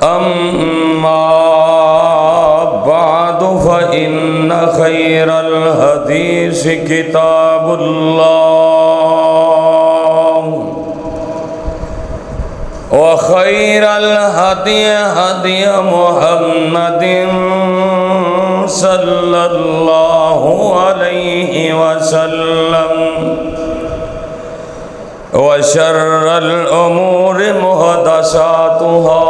أما بعد فإن خير الحديث كتاب الله وخير الهدي هدي محمد صلى الله عليه وسلم وشر الأمور محدثاتها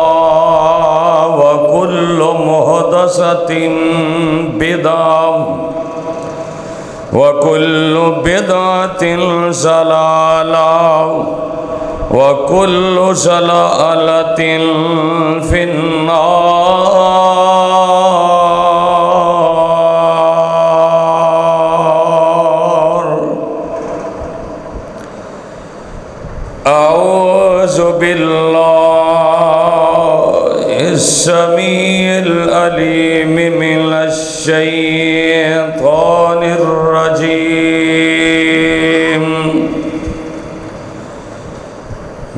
وكل محدثة بدعة وكل بدعة ضلالة وكل ضلالة في النار. أعوذ بالله السميع العليم من الشيطان الرجيم.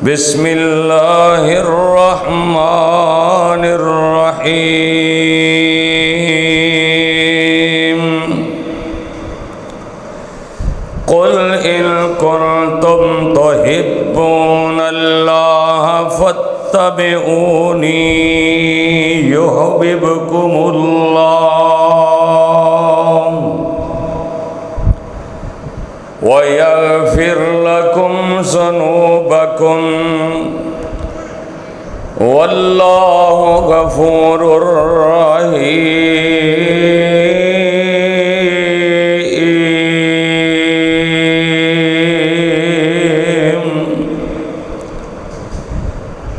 بسم الله الرحمن الرحيم. قل إن كنتم تحبون الله فاتبعوني يحببكم الله ويغفر لكم ذنوبكم والله غفور رحیم.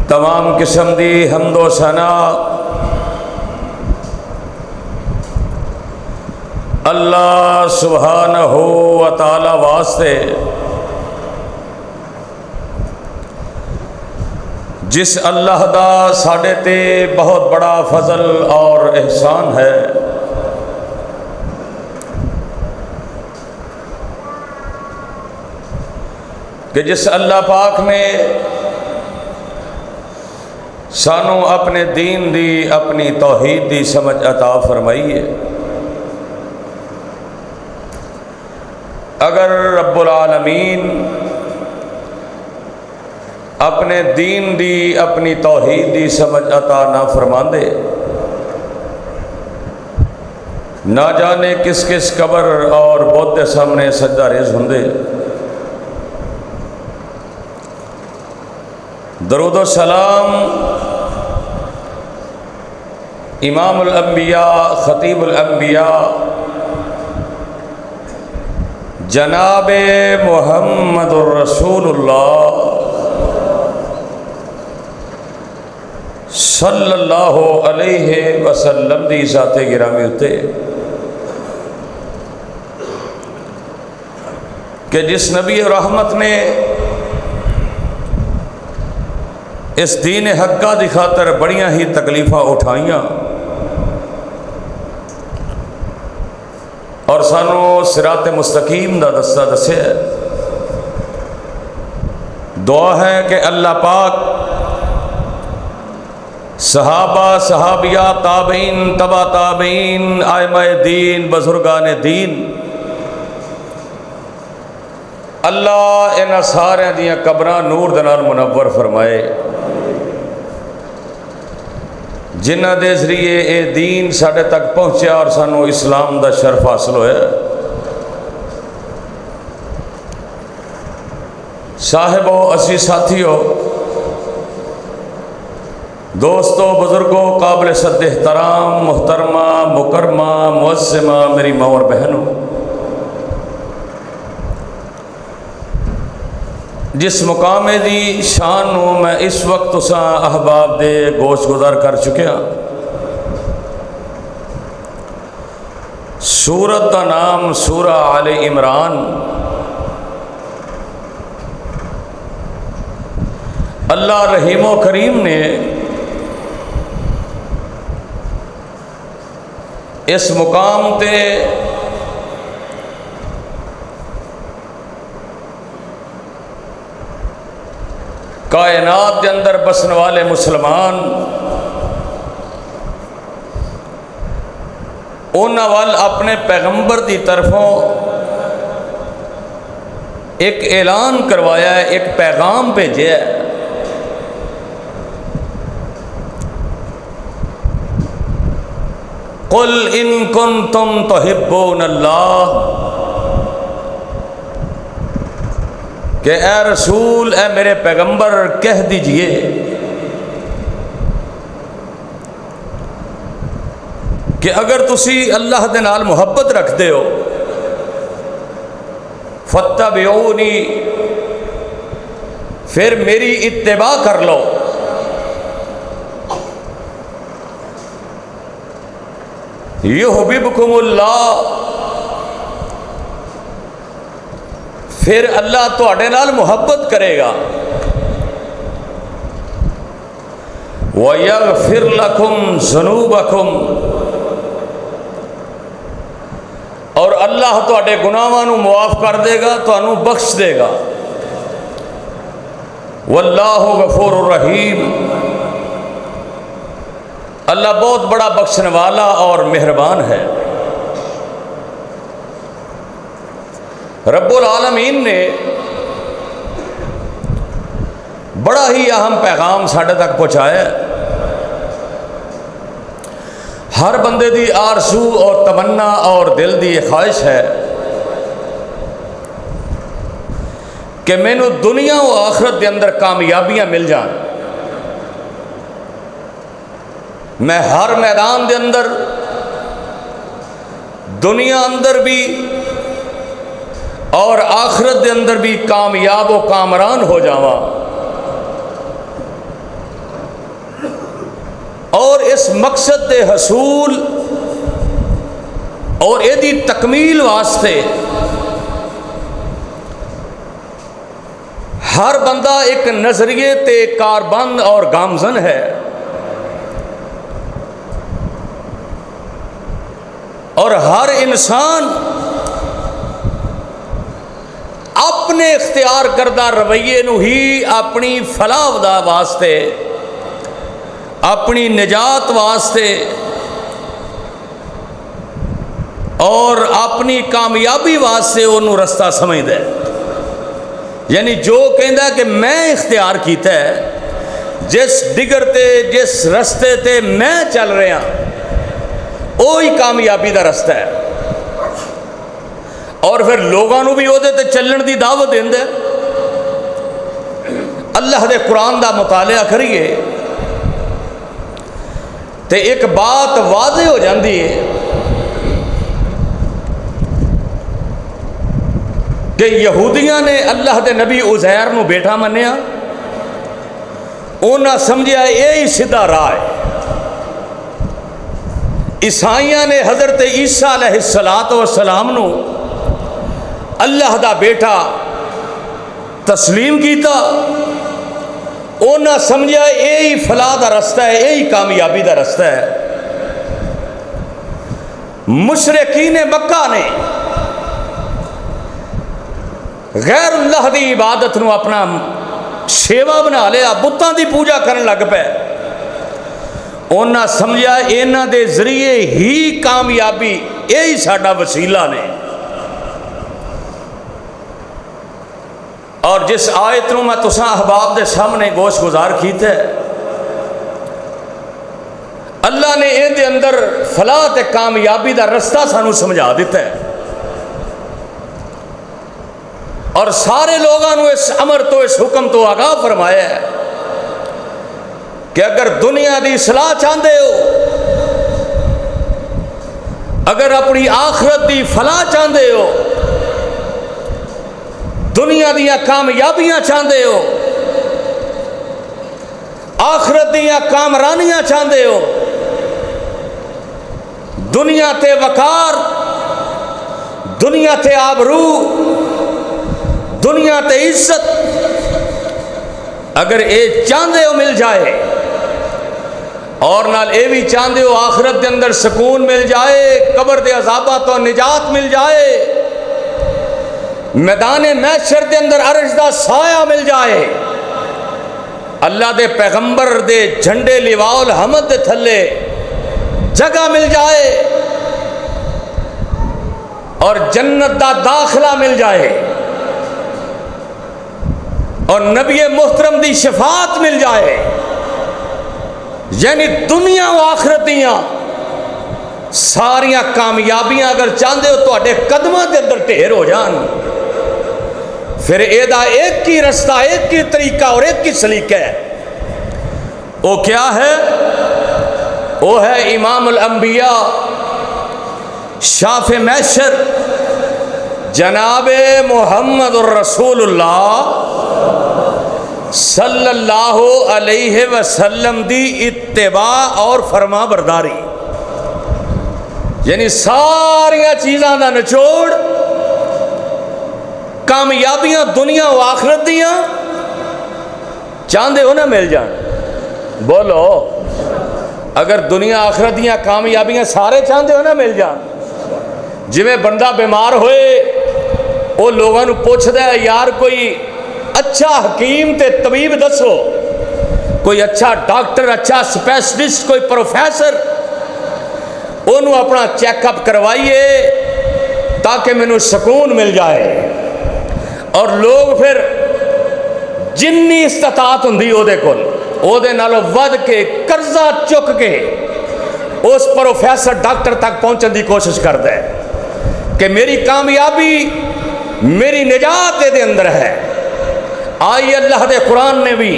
تمام قسم دی حمد و ثنا اللہ سبحانہ و تعالی واسطے جس اللہ دا ساڈے تے بہت بڑا فضل اور احسان ہے. کہ جس اللہ پاک نے سانو اپنے دین دی اپنی توحید دی سمجھ عطا فرمائی ہے. اگر رب العالمین اپنے دین دی اپنی توحید دی سمجھ عطا نہ فرماندے نہ جانے کس کس قبر اور بت دے سامنے سجدہ ریز ہوندے. درود و سلام امام الانبیاء خطیب الانبیاء جناب محمد الرسول اللہ صلی اللہ علیہ وسلم دی ذات گرامی اتے کہ جس نبی رحمت نے اس دین حقہ دی خاطر بڑیاں ہی تکلیفاں اٹھائیاں اور سانو صراط مستقیم دا دستہ دسے. دعا ہے کہ اللہ پاک صحابہ صحابیہ تابعین تبع تابعین ائمہ دین بزرگان دین اللہ انہاں سارے دیاں قبراں نور دے نال منور فرمائے جنہ دے ذریعے اے دین ساڈے تک پہنچیا اور سانو اسلام دا شرف حاصل ہویا. صاحبو اسی ساتھیو دوستو بزرگوں قابل صد احترام محترمہ مکرمہ معظمہ میری ماں اور بہنوں، جس مقام دی شان نو میں اس وقت تساں احباب دے گوش گزار کر چکیا. سورت دا نام سورہ آل عمران. اللہ رحیم و کریم نے اس مقام تے کائنات کے اندر بسن والے مسلمان انہاں وال اپنے پیغمبر دی طرفوں ایک اعلان کروایا ہے، ایک پیغام بھیجا ہے۔ قل ان کنتم تحبون اللہ، کہ اے رسول، اے میرے پیغمبر کہہ دیجئے کہ اگر تسی اللہ دے نال محبت رکھتے ہو، فاتبعونی، پھر میری اتباع کر لو، یحببکم اللہ، پھر اللہ تواڈے نال محبت کرے گا، وَيَغْفِرْ لَكُمْ ذُنُوبَكُمْ، اور اللہ تواڈے گناہاں نو معاف کر دے گا، تانوں بخش دے گا، واللہ غفور الرحیم، اللہ بہت بڑا بخشنے والا اور مہربان ہے۔ رب العالمین نے بڑا ہی اہم پیغام ساڈے تک پہنچایا ہے۔ ہر بندے دی آرزو اور تمنا اور دل دی یہ خواہش ہے کہ مینوں دنیا و آخرت دے اندر کامیابیاں مل جان، میں ہر میدان دے اندر، دنیا اندر بھی اور آخرت دے اندر بھی کامیاب و کامران ہو جاواں، اور اس مقصد دے حصول اور ایدی تکمیل واسطے ہر بندہ ایک نظریے تے کاربند اور گامزن ہے، اور ہر انسان اپنے اختیار کردہ رویے نو ہی اپنی فلاح دا واسطے، اپنی نجات واسطے اور اپنی کامیابی واسطے انہوں رستہ سمجھدا ہے۔ یعنی جو کہندا کہ میں اختیار کیتا ہے، جس ڈگر تے جس رستے تے میں چل رہا وہی کامیابی دا رستہ ہے، اور پھر لوگاں نو بھی دے تے چلن دی دعوت دیندا ہے۔ اللہ دے قرآن دا مطالعہ کریے تے ایک بات واضح ہو جاندی ہے کہ یہودیاں نے اللہ دے نبی عزیر نو بیٹا منیا، انہاں سمجھیا یہی سیدھا راہ ہے۔ عیسائیاں نے حضرت عیسیٰ علیہ السلام نو اللہ دا بیٹا تسلیم کیتا، انہاں سمجھا یہی فلاح دا رستہ ہے، یہی کامیابی دا رستہ ہے۔ مشرکین مکہ نے غیر اللہ دی عبادت نو اپنا شیوا بنا لیا، بتاں دی پوجا کرن لگ پے، انہاں سمجھا انہاں دے ذریعے ہی کامیابی، یہی ساڈا وسیلہ نے۔ اور جس آیت نو میں تساں احباب دے سامنے گوش گزار کیتا ہے، اللہ نے ان دے اندر فلاح تے کامیابی دا رستہ سانو سمجھا دیتا ہے، اور سارے لوگاں نو اس امر تو، اس حکم تو آگاہ فرمایا ہے کہ اگر دنیا دی اصلاح چاہتے ہو، اگر اپنی آخرت دی فلاح چاہتے ہو، دنیا دیا کامیابیاں چاہتے ہو، آخرت دیا کامرانیاں چاہتے ہو، دنیا تے وقار، دنیا تے آبرو، دنیا تے عزت، اگر اے چاہتے ہو مل جائے، اور نال اے بھی چاہتے ہو آخرت دے اندر سکون مل جائے، قبر دے عذابہ تو نجات مل جائے، میدان محشر دے اندر عرش دا سایہ مل جائے، اللہ دے پیغمبر دے جھنڈے لواء الحمد دے تھلے جگہ مل جائے، اور جنت دا داخلہ مل جائے اور نبی محترم دی شفاعت مل جائے، یعنی دنیا و آخرت دیاں ساریاں کامیابیاں اگر چاہتے ہو تو قدموں کے اندر ڈھیر ہو جان، پھر ایدہ ایک ہی رستہ، ایک ہی طریقہ اور ایک ہی سلیقہ ہے۔ وہ کیا ہے؟ وہ ہے امام الانبیاء شاف محشر جناب محمد الرسول اللہ صلی اللہ علیہ وسلم دی اتباع اور فرما برداری، یعنی ساریاں چیزاں دا نچوڑ، کامیابیاں دنیا و آخرت دیاں چاہندے ہو نہ مل جان؟ بولو، اگر دنیا آخرت دیاں کامیابیاں سارے چاہندے ہو نہ مل جان؟ جویں بندہ بیمار ہوئے وہ لوگوں پوچھتا ہے یار کوئی اچھا حکیم تے طبیب دسو، کوئی اچھا ڈاکٹر، اچھا سپیشلسٹ، کوئی پروفیسر، انہوں اپنا چیک اپ کروائیے تاکہ مینوں سکون مل جائے۔ اور لوگ پھر جنی استطاعت ہوندی او دے نالوں ود کے قرضہ چک کے اس پروفیسر ڈاکٹر تک پہنچن دی کوشش کرتا ہے کہ میری کامیابی، میری نجات دے اندر ہے۔ آئی اللہ دے قرآن نے بھی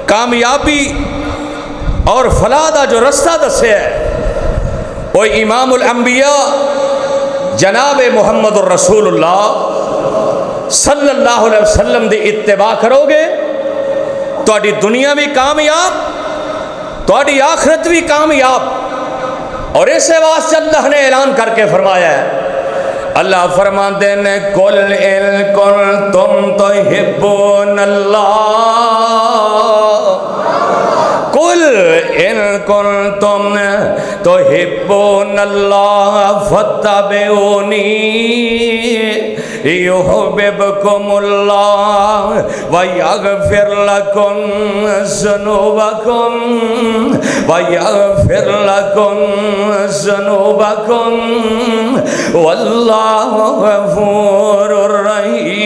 کامیابی اور فلاح دا جو رستہ دسے ہے وہ امام الانبیاء جناب محمد الرسول اللہ صلی اللہ علیہ وسلم دی اتباع کرو گے تہاڈی دنیا بھی کامیاب، تہاڈی آخرت بھی کامیاب۔ اور اسے واسطے اللہ نے اعلان کر کے فرمایا ہے، اللہ فرماتے ہیں قل ان کنتم تحبون اللہ، قل ان کنتم تحبون اللہ فاتبعونی یحببکم اللہ ویغفر لکم ذنوبکم ویغفر لکم ذنوبکم واللہ غفور رحیم۔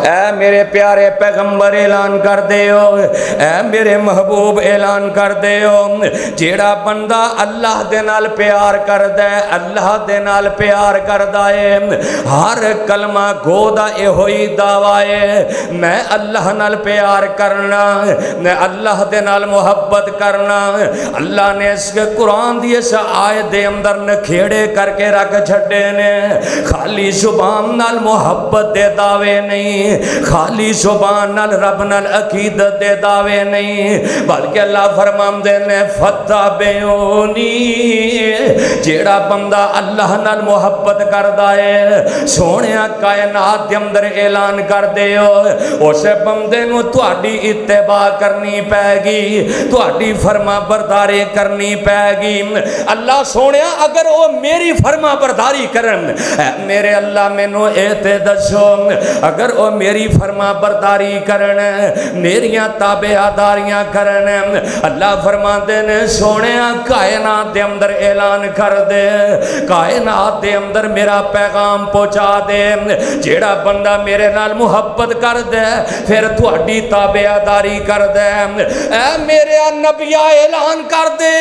اے میرے پیارے پیغمبر اعلان کر دے ہو، اے میرے محبوب اعلان کر دے ہو، جیڑا بندہ اللہ دے نال پیار کردہ ہے، اللہ دے نال پیار کردہ ہے، ہر کلمہ گو دا اے ہوئی دعویٰ ہے میں اللہ نال پیار کرنا، میں اللہ دے نال محبت کرنا۔ اللہ نے اس کے قرآن دی اس آیت دے اندر نکھیڑے کر کے رکھ چھڑے نے، خالی زبان نال محبت دے دعوے نہیں، خالی زبان نال رب نال عقیدت دے دعوے نہیں، بلکہ اللہ فرماندے نے فتابعونی، جیڑا بندہ اللہ نال محبت کردا ہے سونیا کائنات دے اندر اعلان کر دے ہو اس بندے نو تہاڈی اتباع کرنی پے گی، تہاڈی فرما برداری کرنی پے گی۔ اللہ سونیا اگر وہ میری فرما برداری کرن، میرے اللہ مینوں اے تے دسو اگر وہ میری فرما برداری کرن، میریاں تابعداریاں کرن، اللہ فرماتے نے سونیا کائنات دے اندر اعلان کر دے، کائنات دے اندر میرا پیغام پہنچا دے، جیڑا بندہ میرے نال محبت کر دے پھر تہاڈی تابعداری کر دے۔ اے میرے نبی اعلان کر دے،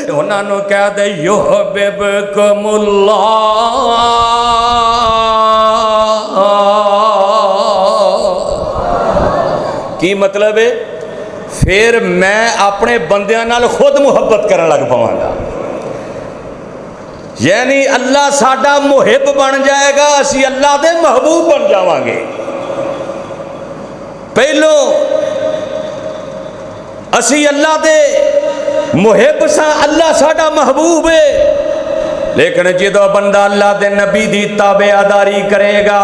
انہاں نو کہہ دے یحببکم اللہ، کی مطلب ہے؟ پھر میں اپنے بندیاں نال خود محبت کرن لگ پاواں گا، یعنی اللہ ساڈا محب بن جائے گا، اسی اللہ دے محبوب بن جاواں گے۔ پہلو اسی اللہ دے محب سا، اللہ ساڈا محبوب ہے، لیکن جدو بندہ اللہ دے نبی دی تابعداری کرے گا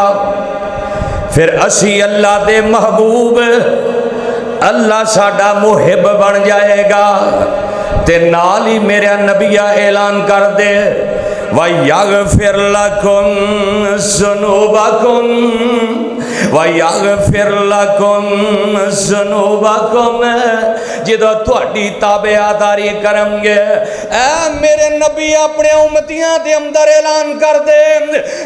پھر اسی اللہ دے محبوب، اللہ ساڈا محب بن جائے گا۔ تے نال ہی میرا نبی اعلان کر دے وَيَغْفِرْ لَكُمْ ذُنُوبَكُمْ وَيَغْفِرْ لَكُمْ ذُنُوبَكُمْ جدو تھوڑی تابعداری کرم گے اے میرے نبی اپنے امتیاں دے اندر اعلان کر دے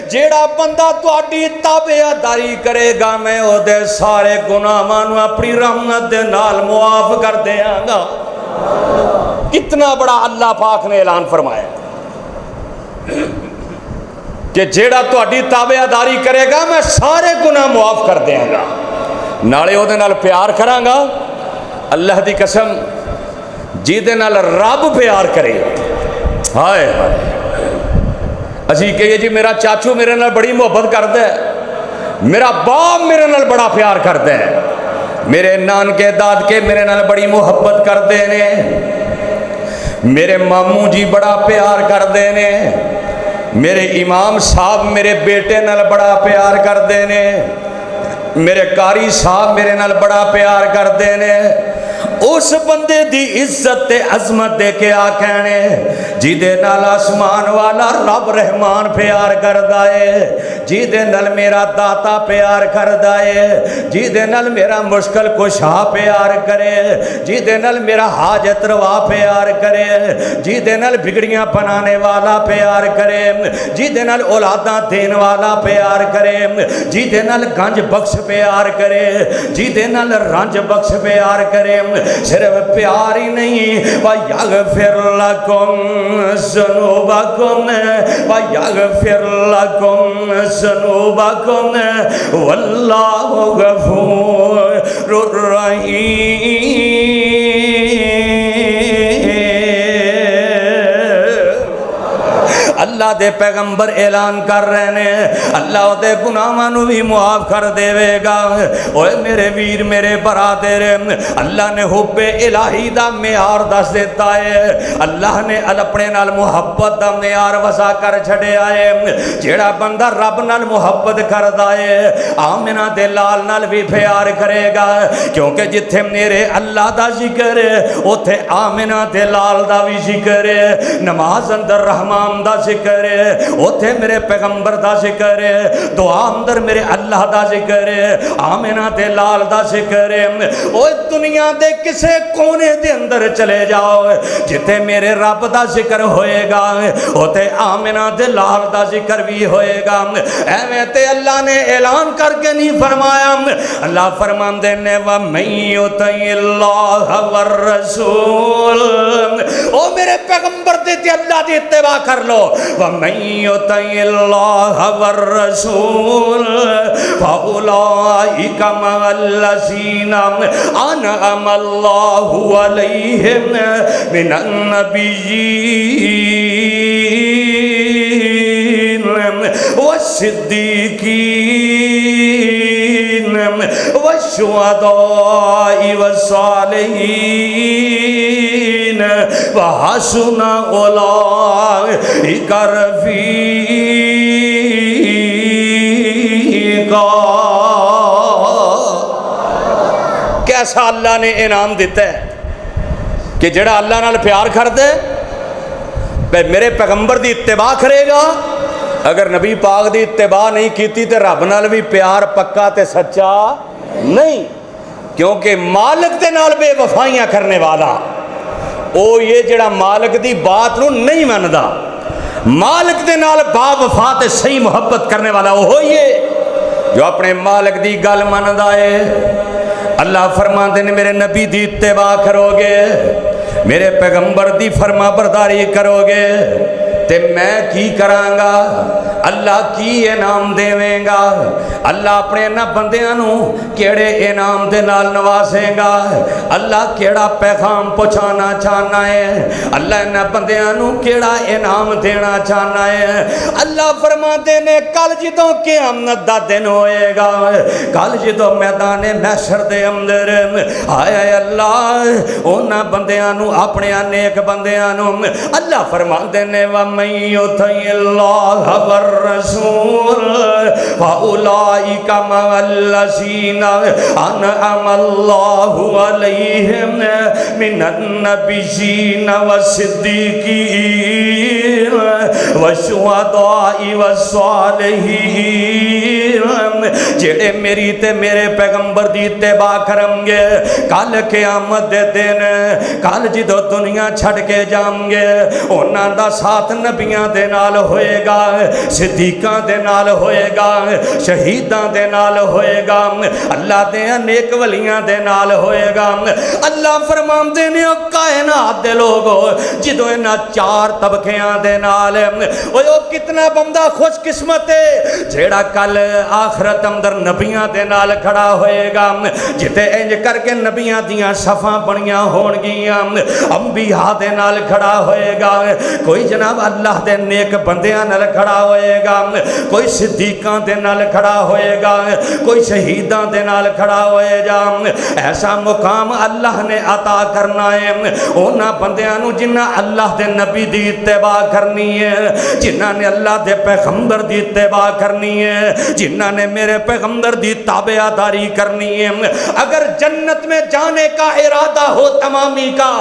جیڑا بندہ تھوڑی تابعداری کرے گا میں او دے سارے گناہاں نو اپنی رحمت دے نال معاف کر دیاں گا۔ کتنا بڑا اللہ پاک نے اعلان فرمایا کہ جیڑا تہاڈی تابعداری کرے گا میں سارے گناہ معاف کر دیاں گا، نالے او دے نال پیار کراں گا۔ اللہ دی قسم جی دے نال رب پیار کرے ہائے ہائے اسی کہیے جی میرا چاچو میرے نال بڑی محبت کردا ہے، میرا باپ میرے نال بڑا پیار کردا ہے، میرے نانکے دادکے میرے نال بڑی محبت کردے نے، میرے ماموں جی بڑا پیار کردے نے، میرے امام صاحب میرے بیٹے نال بڑا پیار کردے نے، میرے قاری صاحب میرے نال بڑا پیار کردے نے۔ اس بندے دی عزت تے عظمت دے کے آکھنے جی دے نال آسمان والا رب رحمان پیار کردا ہے، جی دے نال میرا داتا پیار کردا ہے، جی دے نال میرا مشکل کشا پیار کرے، جی دے نال میرا حاجت روا پیار کرے، جی دے نال بگڑیاں بنانے والا پیار کرے، جی دے نال اولاداں دین والا پیار کرے، جی دے نال گنج بخش پیار کرے، جی دے نال رنج بخش پیار کرے۔ صرف پیار ہی نہیں وَيَغْفِرْ لَكُمْ ذُنُوبَكُمْ وَيَغْفِرْ لَكُمْ ذُنُوبَكُمْ وَاللَّهُ غَفُورٌ رَحِيمٌ۔ اللہ دے پیغمبر اعلان کر رہے ہیں اللہ دے گناہاں نو بھی معاف کر دے گا۔ اوے میرے ویر میرے برادر اللہ نے حب الہی دا معیار دس دیتا ہے، اللہ نے اپنے نال محبت دا معیار وضع کر چھڑیا ہے۔ جیڑا بندہ رب نال محبت کردا ہے آمنہ دے لال نال بھی پیار کرے گا، کیونکہ جتھے میرے اللہ دا ذکر ہے اوتھے آمنہ دے لال دا بھی ذکر ہے، نماز اندر رحمان دا ذکر ہے، اوتھے میرے پیغمبر دا ذکر ہے، دعا اندر میرے اللہ دا ذکر ہے، آمنہ دے لال دا ذکر ہے۔ اوہ دنیا دے کسے کونے دے اندر چلے جاؤ جتے میرے رب دا ذکر ہوئے گا اوتھے آمنہ دے لال دا ذکر بھی ہوئے گا۔ ایویں تے اللہ نے اعلان کر کے نہیں فرمایا، اللہ فرماندے نے وَمَن يُطِعِ اللَّهَ وَالرَّسُولَ، او میرے پیغمبر دے اللہ دی اتباع کر لو، وَمَن يُطِعِ اللَّهَ وَالرَّسُولَ فَأُولَئِكَ مَعَ الَّذِينَ أَنْعَمَ اللَّهُ عَلَيْهِمْ مِنَ النَّبِيِّينَ وَالصِّدِّيقِينَ وَالشُّهَدَاءِ وَالصَّالِحِينَ وَحَسُنَ أُولَئِكَ رفیقا۔ کیسا اللہ نے انعام دیتا ہے کہ جڑا اللہ نال پیار کر دے میرے پیغمبر دی اتباع کرے گا، اگر نبی پاک دی اتباع نہیں کیتی تے رب نال بھی پیار پکا تے سچا نہیں، کیونکہ مالک دے نال بے وفائیاں کرنے والا او یہ جڑا مالک دی بات نو نہیں مندا، مالک دے نال با وفا تے صحیح محبت کرنے والا وہ ہوئی ہے جو اپنے مالک دی گل مندا ہے۔ اللہ فرماندے نے میرے نبی دی اتباع کرو گے، میرے پیغمبر دی فرما برداری کرو گے تے میں کی کراں گا، اللہ کی انعام دیویں گا، اللہ اپنے نہ بندیاں نو کیڑے انعام دے نال نوازے گا، اللہ کیڑا پیغام پہنچانا چاہنا ہے، اللہ نہ بندیاں نو کیڑا انعام دینا چاہنا ہے۔ اللہ فرماتے نے کل جدوں قیامت دا دن ہوئے گا، کل جدوں میدان محشر دے اندر آئے اللہ انہاں بندیاں نو اپنے نیک بندیاں نو اللہ فرماتے نے وَمَن يُطِعِ اللَّهَ والرسول فأولئك مع الذين أنعم الله عليهم من النبيين والصديقين والشهداء والصالحين جڑے میری تے میرے پیغمبر دی اتباع کریں گے کل قیامت دے دن کل جدو دنیا چھڑ کے جائیں گے انہاں دا ساتھ نبیاں دے نال ہوئے گا صدیقاں دے نال ہوئے گا شہیداں دے نال ہوئے گا اللہ دے نیک ولیاں دے نال ہوئے گا اللہ فرماندے نے او کائنات دے لوگو جدو انہاں چار طبقیاں دے نال او کتنا بندہ خوش قسمت ہے جیڑا کل آخرت اندر نبیاں دے نال کھڑا ہوئے گا جتے انج کر کے نبیاں دیاں صفاں بنیاں ہون گیاں انبیاء دے نال کھڑا ہوئے گا کوئی جناب اللہ دے نیک بندیاں نال کھڑا ہوئے گا کوئی صدیقاں دے نال کھڑا ہوئے گا کوئی شہیداں دے نال کھڑا ہوئے جا ایسا مقام اللہ نے عطا کرنا ہے اونا بندیاں نو جنہ اللہ دے نبی دی اتباع کرنی ہے جنہ نے اللہ دے پیغمبر دی اتباع کرنی ہے جنہ نے میرے پیغمبر دی تابعداری کرنی ہے اگر جنت میں جانے کا ارادہ ہو تمامی کا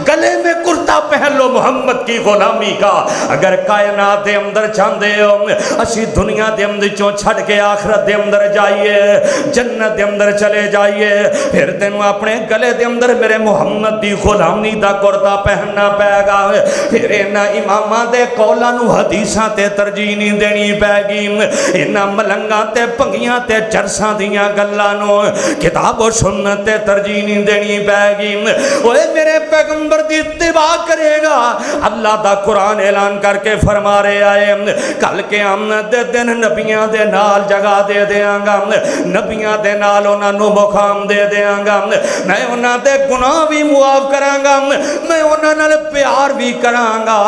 گلے میں کرتا پہن لو محمد کی غلامی کا اگر کائنات دے اندر چاندے ہو اسی دنیا دے اندر چوں چھڑ کے آخرت دے اندر جائیے جنت دے اندر چلے جائیے پھر تینوں اپنے گلے دے اندر میرے محمد دی غلامی دا کرتا پہننا پائے گا پھر انہاں اماماں دے قولاں نو حدیثاں تے ترجیح نہیں دینی پائے گی انہاں ملنگاں تے پنگیاں تے چرساں دیاں گلاں نو کتاب و سنت تے ترجیح نہیں دینی پائے گی اوے میرے پیغمبر دی اتباع کرے گا اللہ دا قرآن اعلان کر کے فرما رہے آئے کل قیامت دے دن نبیاں دے نال جگہ دے دیاں گا نبیاں دے نال انہاں نو مقام دے دیاں گا میں انہاں دے گناہ بھی معاف کراں گا میں انہاں نال پیار بھی کراں گا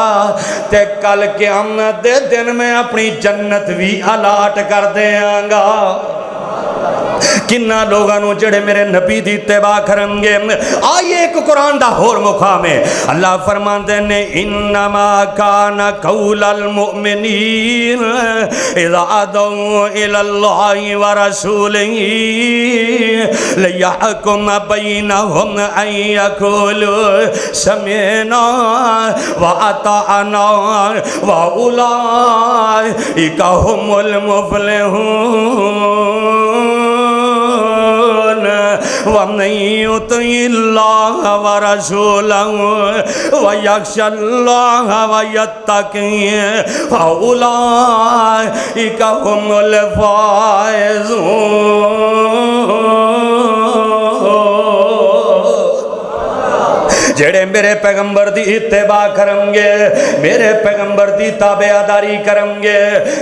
تے کل قیامت دے دن میں اپنی جنت بھی الاٹ کر دیاں گا کنہ لوگانوں جڑے میرے نبی دی اتباع کریں گے آئیے ایک قرآن دا ہور مقام ہے اللہ فرماندے نے انما کان قول المؤمنین اذا دعوا الى اللہ ورسولہ لیحکم بینہم ان یقولوا سمعنا واطعنا واولئک هم المفلحون وَمَن يُطِعِ اللَّهَ وَرَسُولَهُ وَيَخْشَ اللَّهَ وَيَتَّقِهِ فَأُولَئِكَ هُمُ الْفَائِزُونَ جڑے میرے پیغمبر دی اتباع کریں گے میرے پیغمبر دی تابعداری کریں گے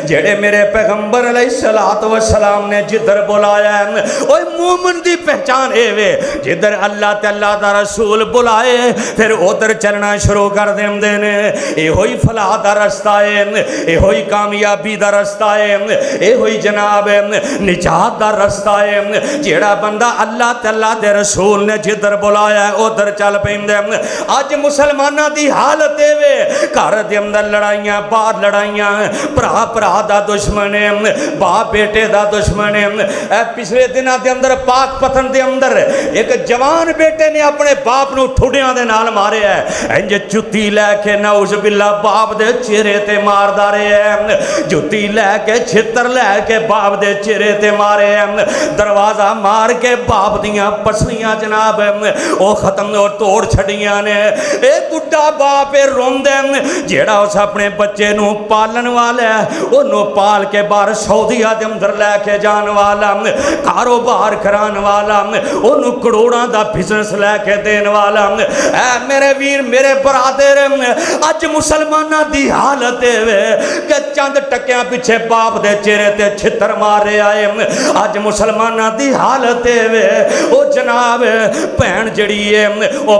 جڑے میرے پیغمبر علیہ السلام نے جدھر بلایا ہے اوہ مومن دی پہچان ہے وے جدھر اللہ تے اللہ دا رسول بلائے پھر ادھر چلنا شروع کر دیں دینے اے ہوئی فلاح دا رستہ ہے اے ہوئی کامیابی دا رستہ ہے اے ہوئی جناب نجات دا رستہ ہے جڑا بندہ اللہ تے اللہ دے رسول نے جدھر بلایا ہے ادھر چل پیندے آج مسلمانہ دی حالت ہے وے گھر دے اندر لڑائیاں باہر لڑائیاں پرا پرا دا دشمن ہے باپ بیٹے دا دشمن ہے پچھلے دنوں دے اندر پاک پتن دے اندر ایک جوان بیٹے نے اپنے باپ نو ٹھوڑیاں دے نال مارے ہے انج جُتی لے کے نعوذ باللہ باپ دے چہرے تے مار دارے ہے جُتی لے کے چھتر لے کے باپ دے چہرے تے مارے ہے دروازہ مار کے باپ دیاں پسلیاں جناب او ختم اور توڑ چھڑیاں نے اے بڑھا باپ روندے جیڑا اس اپنے بچے نو پالن والا ہے انہوں پال کے باہر سعودیہ دے اندر لے کے جان والا کاروبار کران والا انہوں کروڑاں دا بزنس لے کے دین والا اے میرے ویر میرے برادر اج مسلمانہ دی حالت ہے کہ چند ٹکیاں پیچھے باپ دے چہرے تے چھتر مارے آئے اج مسلمانہ دی حالت ہے او جناب پہن جڑی ہے او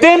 3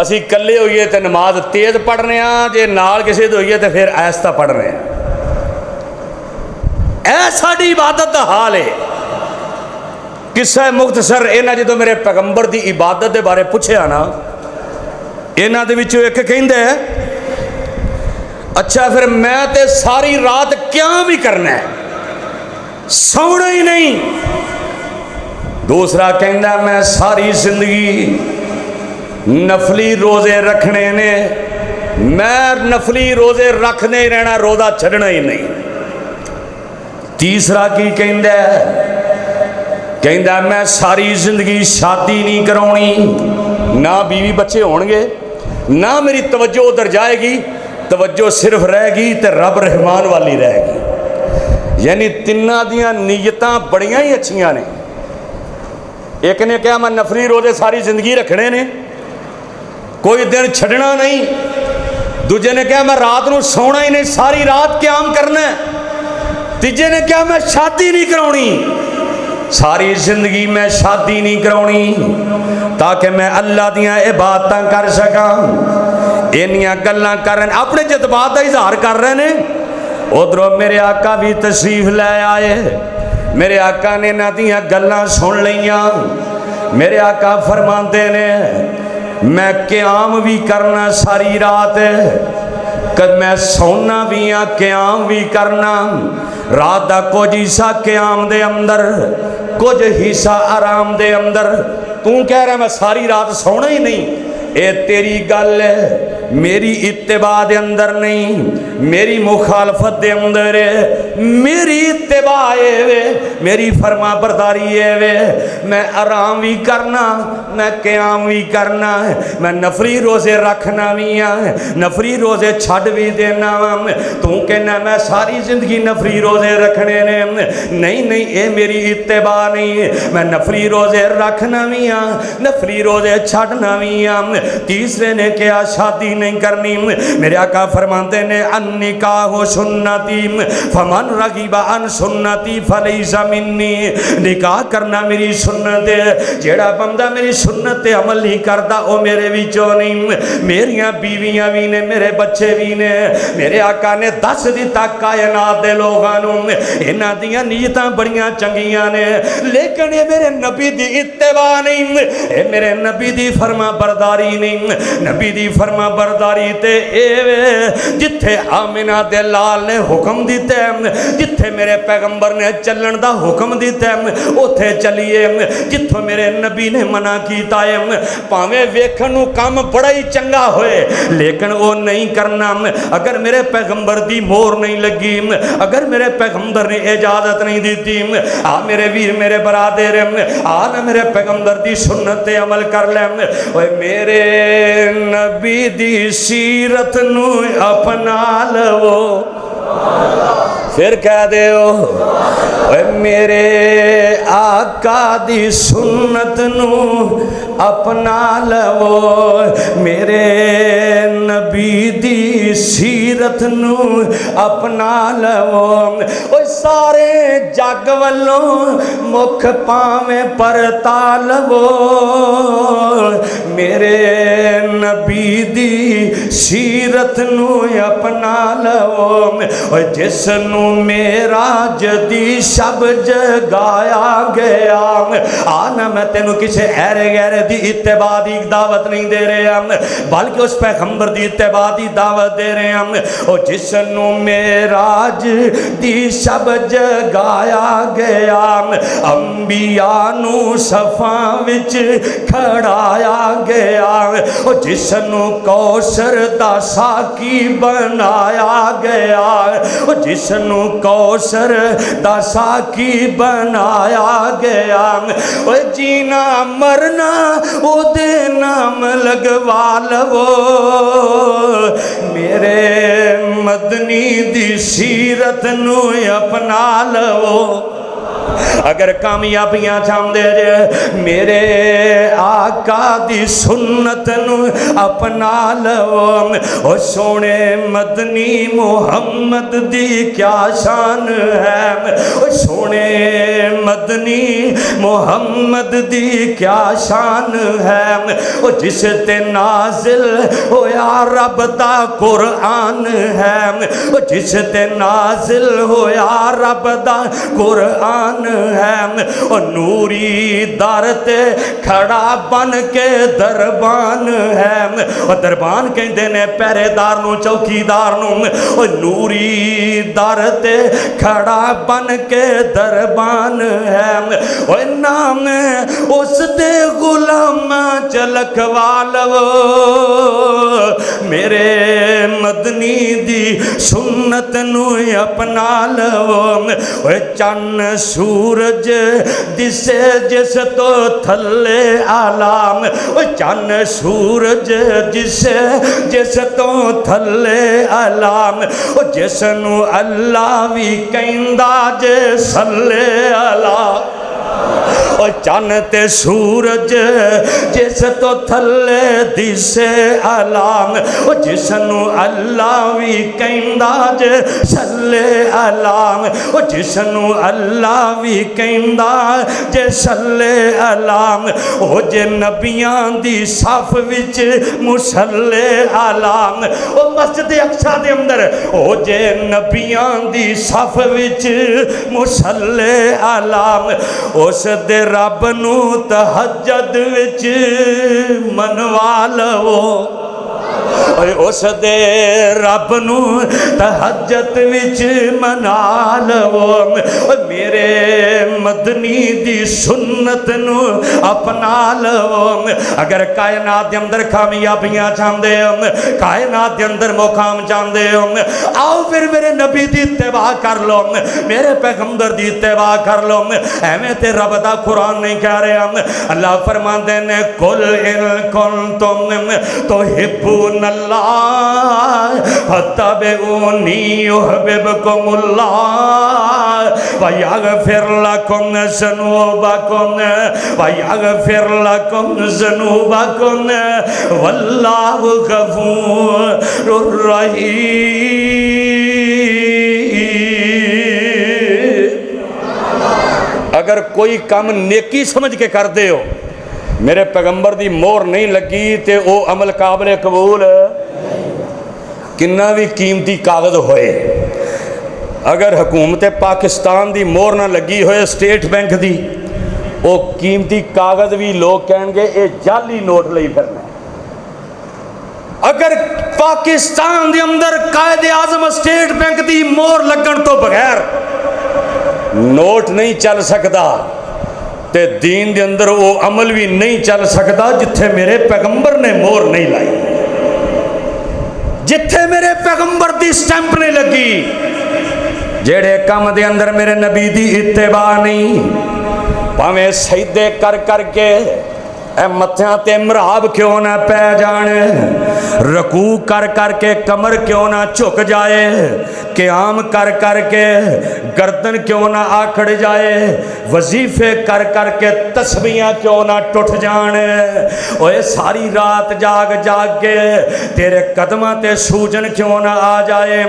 اسی کلے ہوئیے تو نماز تیز پڑھنے ہاں، جے نال کسی دے ہوئیے تو پھر آہستہ پڑھنے ہاں۔ اے ساڈی عبادت دا حال ہے۔ قصہ مختصر انہاں جدوں میرے پیغمبر دی عبادت دے بارے پوچھیا نا، انہاں دے وچوں ایک کہندا ہے اچھا پھر میں تے ساری رات قیام ہی کرنا ہے، سونا ہی نہیں۔ دوسرا کہندا میں ساری زندگی نفلی روزے رکھنے نے، میں نفلی روزے رکھنے ہی رہنا، روزہ چھڑنا ہی نہیں۔ تیسرا کی کہندا ہے، کہندا میں ساری زندگی شادی نہیں کرونی، نہ بیوی بچے ہون گے، نہ میری توجہ ادھر جائے گی، توجہ صرف رہے گی تے رب رحمان والی رہے گی۔ یعنی تیناں دیاں نیتاں بڑیاں ہی اچھیاں نے۔ ایک نے کہا میں نفلی روزے ساری زندگی رکھنے نے، کوئی دن چھڑنا نہیں۔ دوجے نے کہا میں رات نو سونا ہی نہیں، ساری رات قیام کرنا ہے۔ تیجے نے کہا میں شادی نہیں کرونی، ساری زندگی میں شادی نہیں کرونی تاکہ میں اللہ دیاں عبادتاں کر سکاں۔ انیاں گلاں کرن اپنے جذبات دا اظہار کر رہے نے۔ ادھروں میرے آقا بھی تشریف لے آئے، میرے آقا نے نہ دیاں گلاں سن لیاں۔ میرے آقا فرماندے نے میں قیام بھی کرنا ساری رات، کہ میں سونا بھی ہاں قیام بھی کرنا۔ رات دا کچھ حصہ قیام دے اندر، کچھ حصہ آرام دے اندر۔ تو کہہ رہا میں ساری رات سونا ہی نہیں، اے تیری گل ہے، میری اتباع دے اندر نہیں، میری مخالفت دے اندر ہے۔ میری اتباع ہے وے، میری فرما برداری ہے وے، میں آرام بھی کرنا، میں قیام بھی کرنا ہے، میں نفلی روزے رکھنا بھی ہے، نفلی روزے چھڑ بھی دینا۔ تو کہنا میں ساری زندگی نفلی روزے رکھنے نے، نہیں اے میری اتباع نہیں، میں نفلی روزے رکھنا بھی ہاں، نفلی روزے چھڑنا بھی ہاں۔ تیسرے نے کہا شادی نہیں کرنی۔ میرے آقا فرماتے نے النکاح سنتی فمن رغب عن سنتی فلیس منی، نکاح کرنا میری سنت ہے، جیڑا بندہ میری سنت تے عمل نہیں کردا او میرے وچوں نہیں۔ میریاں بیویاں بھی نے، میرے بچے بھی نے۔ میرے آقا نے دس دیتا کائنات دے لوگاں نوں انہاں دیاں نیتاں بڑیاں چنگیاں نے، لیکن یہ میرے نبی دی اتباع نہیں، اے میرے نبی دی فرما برداری نہیں۔ نبی دی فرما برداری تے اے جتھے آمنہ دے لال نے حکم دیتے ہیں، جتھے میرے پیغمبر نے چلن دا حکم دیتے ہیں اتھے چلیے، جتھوں میرے نبی نے منع کیتا ہے پاویں ویکھن کام بڑا ہی چنگا ہوئے لیکن وہ نہیں کرنا۔ اگر میرے پیغمبر دی مور نہیں لگی، اگر میرے پیغمبر نے اجازت نہیں دیتی، آ میرے ویر میرے برادر آ نہ میرے پیغمبر دی سنت عمل کر لیں۔ میرے نبی دی سیرت نو اپنا لو، پھر کہہ دیو میرے آقا دی سنت نو اپنا لو، میرے نبی دی سیرت نو اپنا لو۔ سارے جگ والوں مکھ پاویں پرتا لو، میرے نبی دی سیرت نو اپنا لو۔ جس نو معراج دی شب جگایا گیا، آنا میں تینوں کسی ایرے غیرے دی اتباع دی دعوت نہیں دے رہے ہم، بلکہ اس پیغمبر دی اتباع دی دعوت دے رہے ہم۔ اور جس نو معراج دی شب جگایا گیا، انبیاء نو صفاں وچ کھڑایا گیا، اور جس نو کوثر دا ساقی بنایا گیا، اور جس نو کوثر دا ساقی بنایا گیا، اور جینا مرنا او دے نام لگوا لو، میرے مدنی دی سیرت نو اپنا لو۔ اگر کامیابیاں چاہندے جے میرے آقا دی سنت نو اپنا لو، او سونے مدنی محمد دی کیا شان ہے، او سونے مدنی محمد دی کیا شان ہے، او جس تے نازل ہویا رب دا قرآن ہے، او جس تے نازل ہویا رب دا قرآن ہے، او نوری در تے کھڑا بن کے دربان ہے، او دربان کہندے نے پہرے دار نو چوکی دار نو، او نوری در تے کھڑا بن کے دربان ہے، او نام اس دے غلام چلکوا لو، میرے مدنی دی سنت نو اپنا لو، او چن سورج دسے جس تو تھلے آلام، او چن سورج جسے جس تو تھلے آلام، او جس نو اللہ وی کہندا جے صلی اللہ، او چن تے سورج جس تو تھلے دسے علام، او جس نو اللہ وی کہندا جے صلی علام، او جس نو اللہ وی کہندا جے صلی علام، او جے نبیاں دی صف وچ مصلی علام، او مسجد اقصی دے اندر او جے نبیاں دی صف وچ مصلی علام، اس دے رب نو تہجد وچ منوا لو، اس دے رب نو تہجد وچ منا لو، میرے مدنی دی سنت نو اپنا لو، اگر کائنات دے اندر کامیابیاں چاہندے ہو، کائنات دے اندر مقام چاہندے ہو، آؤ پھر میرے نبی دی اتباع کر لو، میرے پیغمبر دی اتباع کر لو، ایویں تے رب دا قرآن نہیں کہہ رہے ہم، اللہ فرماندے نے قل ان کنتم تحبون اللہ فاتبعونی یحببکم اللہ ویغفر لکم ذنوبکم ویغفر لکم ذنوبکم واللہ غفور الرحیم۔ اگر کوئی کام نیکی سمجھ کے کر دے ہو، میرے پیغمبر دی مور نہیں لگی تے او عمل قابل قبول کنہ بھی قیمتی کاغذ ہوئے، اگر حکومت پاکستان دی مور نہ لگی ہوئے اسٹیٹ بینک دی، او قیمتی کاغذ بھی لوگ کہیں گے اے جعلی نوٹ لئی پھرنا ہے۔ اگر پاکستان دے اندر قائد اعظم اسٹیٹ بینک دی مور لگن تو بغیر نوٹ نہیں چل سکتا تے دین دے اندر وہ عمل بھی نہیں چل سکتا جتھے میرے پیغمبر نے مور نہیں لائی، جتھے میرے پیغمبر دی سٹیمپ نہیں لگی، جیڑے کام دے اندر میرے نبی دی اتباع نہیں، پاویں سجدے کر کر کے اے متھیاں تے مراب کیوں نہ پہ جانے، رکوع کر کر کے کمر کیوں نہ جھک جائے، قیام کر کر کے گردن کیوں نہ آکڑ جائے، وظیفے کر کر کے تسبیحاں کیوں نہ ٹوٹ جانے، اوے ساری رات جاگ جاگ کے تیرے قدماں تے سوجن کیوں نہ آ جائے،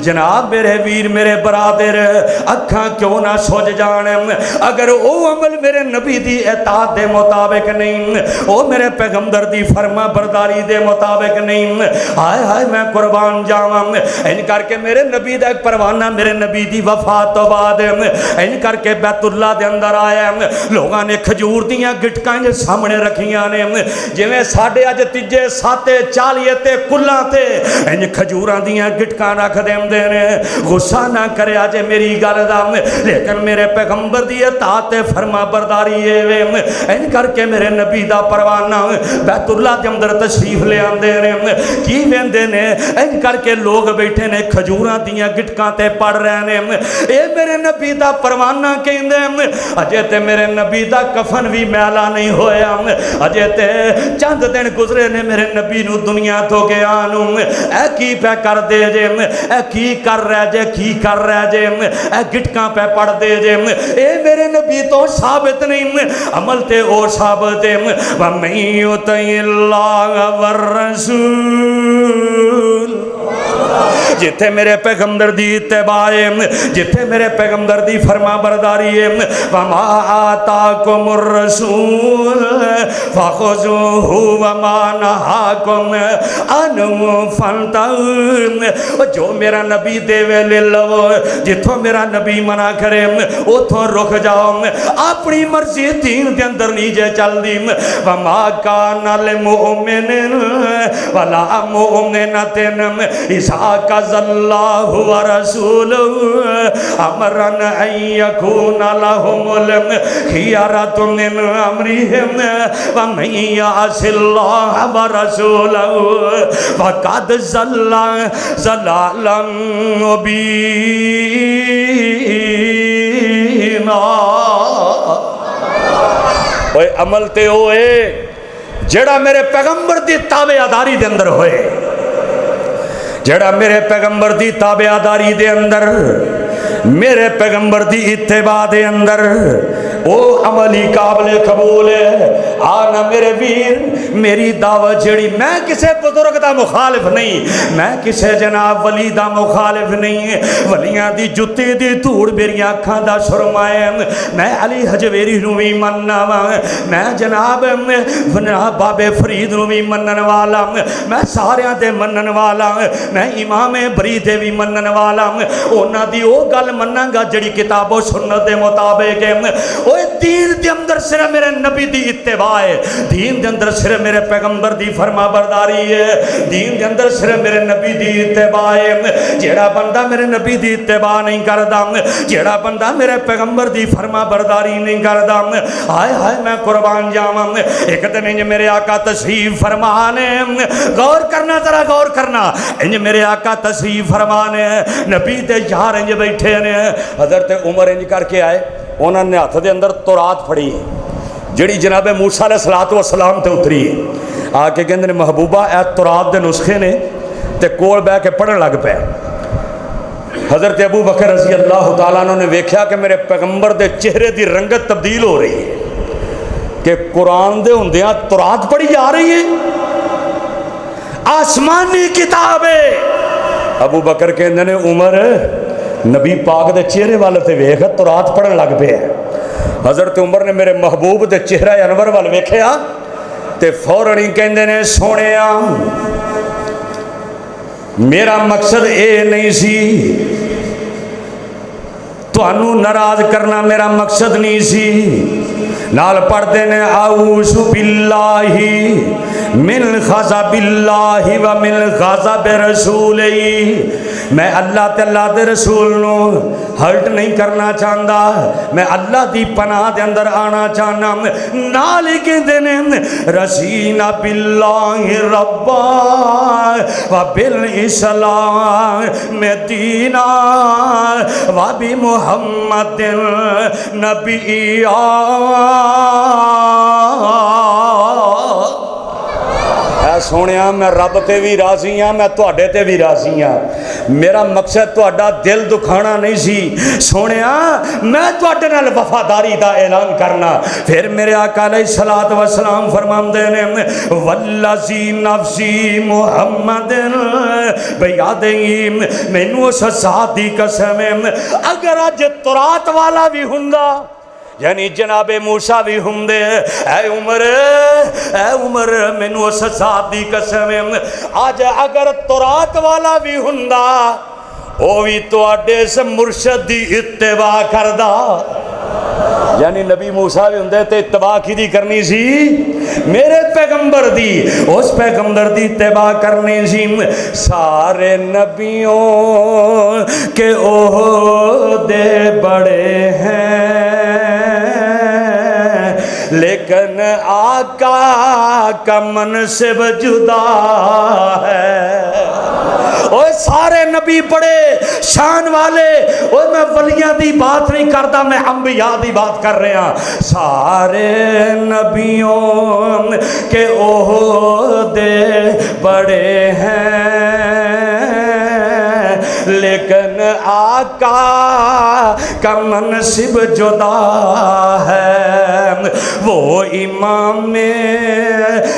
جناب میرے ویر میرے برادر اکھاں کیوں نہ سوج جانے، اگر او عمل میرے نبی دی اطاعت دے مطابق نہیں، او میرے پیغمبر دی فرما برداری دے مطابق نہیں، ہائے ہائے میں قربان جاواں، ان کر کے میرے نبی دا ایک پروانہ میرے نبی دی وفات تو بعد ان کر کے بیت اللہ دے اندر آیا، لوگاں نے کھجور دیاں گٹکاں دے سامنے رکھیاں نے، جویں ساڈے اج تیجے ساتے چالیے تے کلاں تے ان کھجوراں دیاں گٹکاں رکھ دیندے نے، غصہ نہ کرے اج میری گل دا، لیکن میرے پیغمبر دی اطاعت فرما برداری اے، ان کر کے میرے نبی دا پروانہ بیت اللہ دے اندر تشریف لے آندے نے، کی ویندے نے ان کر کے لوگ بیٹھے نے کھجوراں دیاں گٹکاں تے پڑھ رہے نے، اے میرے نبی دا پروانہ کہندے اجے تے میرے نبی دا کفن بھی میلا نہیں ہویا، اجے تے چند دن گزرے نے میرے نبی نو دنیا تو گیا نو، اے کی پہ کر دے جے، اے کی کر رہے جے، کی کر رہے جے، اے گٹکاں پہ پڑھ دے جے، اے میرے نبی تو ثابت نہیں، عمل تے او ثابت ہے، وَمَن يُطِعِ اللَّهَ وَالرَّسُولَ، جتھے میرے پیغمبر دی اتباع ہے، جتھے میرے پیغمبر دی فرما برداری ہے، وَمَا آتَاكُمُ الرَّسُولُ فَخُذُوهُ وَمَا نَهَاكُمْ عَنْهُ فَانْتَهُوا، جو میرا نبی دے ویلے لو، جتھوں میرا نبی منع کرے اتھوں رک جاؤ، اپنی مرضی دین دے اندر نیجے چل دی، وَمَا كَانَ لِمُؤْمِنٍ وَلَا مُؤْمِنَةٍ إِذَا قَضَى اللَّهُ وَرَسُولُهُ أَمْرًا أَن يَكُونَ لَهُمُ الْخِيَرَةُ مِنْ أَمْرِهِمْ وَمَن يَعْصِ اللَّهَ وَرَسُولَهُ فَقَدْ ضَلَّ ضَلَالًا مُبِينًا۔ اوے عمل تے ہوئے جڑا میرے پیغمبر دی تابعداری دے اندر ہوئے، جڑا میرے پیغمبر دی تابعداری دے اندر، میرے پیغمبر دی اتباع دے اندر، او عملی قابل قبول ہے۔ آنا میرے ویر، میری دعوت جڑی، میں کسے بزرگ دا مخالف نہیں، میں کسے جناب ولی دا مخالف نہیں، ولیاں دی جتی دی دھوڑ میری آنکھاں دا شرمائے، میں علی حجویری نو بھی مننا وا، میں جناب بابے فرید نو بھی منن والا، میں ساریاں دے منن والا، میں امام بری دے بھی منن والا، اونا دی او گل منن گا جڑی کتاب و سنت دے مطابق ہے۔ اوے دین دے اندر صرف میرے نبی دی اتباع ہے، دین دے اندر صرف میرے پیغمبر دی فرما برداری ہے، دین دے اندر صرف میرے نبی دی اتباع ہے۔ جیڑا بندہ میرے نبی دی اتباع نہیں کردا، جیڑا بندہ میرے پیغمبر دی فرما برداری نہیں کردا، ہائے ہائے میں قربان جاواں۔ ایک دن انج میرے آقا تشریف فرمانے، غور کرنا ذرا غور کرنا، انج میرے آقا تشریف فرمانے، نبی دے یار انج بیٹھے نے، حضرت عمر انج کر کے آئے، انہوں نے ہاتھ دے اندر تورات پڑھی ہے جڑی جناب موسیٰ علیہ السلام تے اتری ہے، آ کے کہندے نے محبوبہ اے تورات دے نسخے نے تے کول بہ کے پڑھن لگ پے۔ حضرت ابو بکر رضی اللہ تعالیٰ عنہ نے ویکھیا کہ میرے پیغمبر دے چہرے دی رنگت تبدیل ہو رہی ہے کہ قرآن دے ہوندیاں تورات پڑھی جا رہی ہے، آسمانی کتاب ہے۔ ابو بکر کہندے نے عمر نبی پاک دے چہرے والے تے ویکھ تورات پڑھن لگ پے۔ حضرت عمر نے میرے محبوب دے چہرہ انور وال ویکھیا تے فوراً ہی کہندے نے سونیا میرا مقصد اے نہیں سی، تانوں ناراض کرنا میرا مقصد نہیں سی۔ نال پڑھتے نے اعوذ باللہ من غضب اللہ و من غضب رسولہ، میں اللہ تے اللہ دے رسول نو ہرٹ نہیں کرنا چاہتا، میں اللہ دی پناہ دے اندر آنا چاہنا۔ نال کہندے نے رضینا باللہ ربا و بالاسلام دینا و بمحمد نبیّا۔ اے سونیا میں رب تے بھی راضی ہاں، میں تواڈے تے بھی راضی ہاں، میرا مقصد تواڈا دل دکھانا نہیں سی، سونیا میں تواڈے نال وفاداری دا اعلان کرنا۔ پھر میرے آقا علیہ الصلوۃ والسلام فرماندے نے والذی نفسی محمد بیادہ، مینوں اس ذات دی قسم ہے اگر اج تورات والا بھی ہوندا، یعنی جناب موسیٰ بھی ہوندے، اے عمر مینوں اس ذات دی قسم ہے آج اگر تورات والا بھی ہوندا او بھی تواڈے اس مرشد دی اتباع کردا۔ یعنی نبی موسیٰ بھی ہوندے تے اتباع کی دی کرنی سی میرے پیغمبر دی، اس پیغمبر دی اتباع کرنی سی۔ سارے نبیوں کے عہدے بڑے ہیں لیکن آقا کا منصب جدا ہے، اوے سارے نبی بڑے شان والے، اوے میں ولیاں دی بات نہیں کرتا، میں انبیاء دی بات کر رہا ہاں۔ سارے نبیوں کے عہدے بڑے ہیں، لیکن آقا کا منصب جدا ہے، وہ امام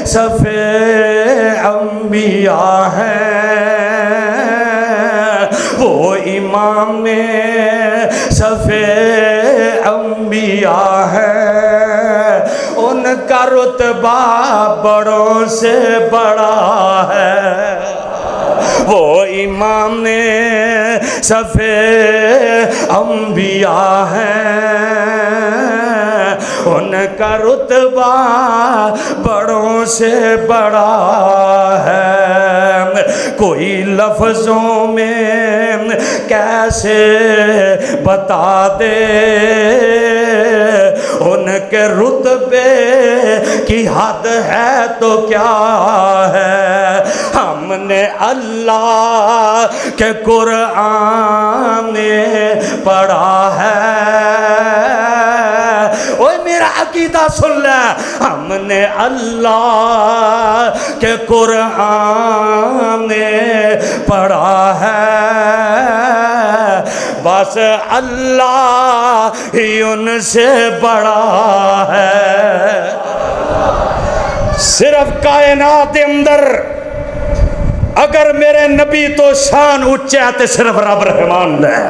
صف انبیاء ہیں، وہ امام صف انبیاء ہیں، ان کا رتبہ بڑوں سے بڑا ہے، وہ امام صف انبیاء ہیں، ان کا رتبہ بڑوں سے بڑا ہے۔ کوئی لفظوں میں کیسے بتا دے ان کے رتبے کی حد ہے تو کیا ہے، ہم نے اللہ کے قرآن پڑھا ہے، اوہ میرا عقیدہ سن لے، ہم نے اللہ کے قرآن پڑھا ہے، بس اللہ ہی ان سے بڑا ہے۔ صرف کائنات کے اندر اگر میرے نبی تو شان اونچا ہے تو صرف رب رحمان ہے،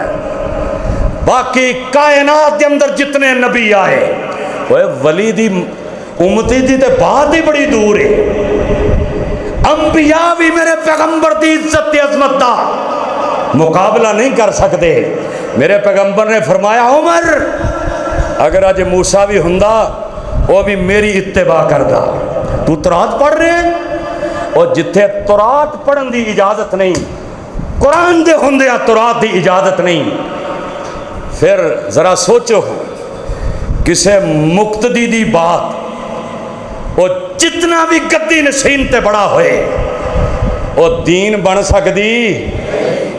باقی کائنات کے اندر جتنے نبی آئے وہ ولی دی امتی دی تے بات ہی بڑی دور ہے۔ انبیاء بھی میرے پیغمبر دی عزت تے عظمت دا مقابلہ نہیں کر سکتے۔ میرے پیغمبر نے فرمایا عمر اگر آج موسیٰ بھی ہندا وہ بھی میری اتباع کردا۔ تو تورات پڑھ رہے ہیں اور جتھے تورات پڑھن دی اجازت نہیں، قرآن دے ہوندے تورات دی اجازت نہیں، پھر ذرا سوچو کسے مقتدی دی بات وہ جتنا بھی گدی نشین تے بڑا ہوئے وہ دین بن سکدی،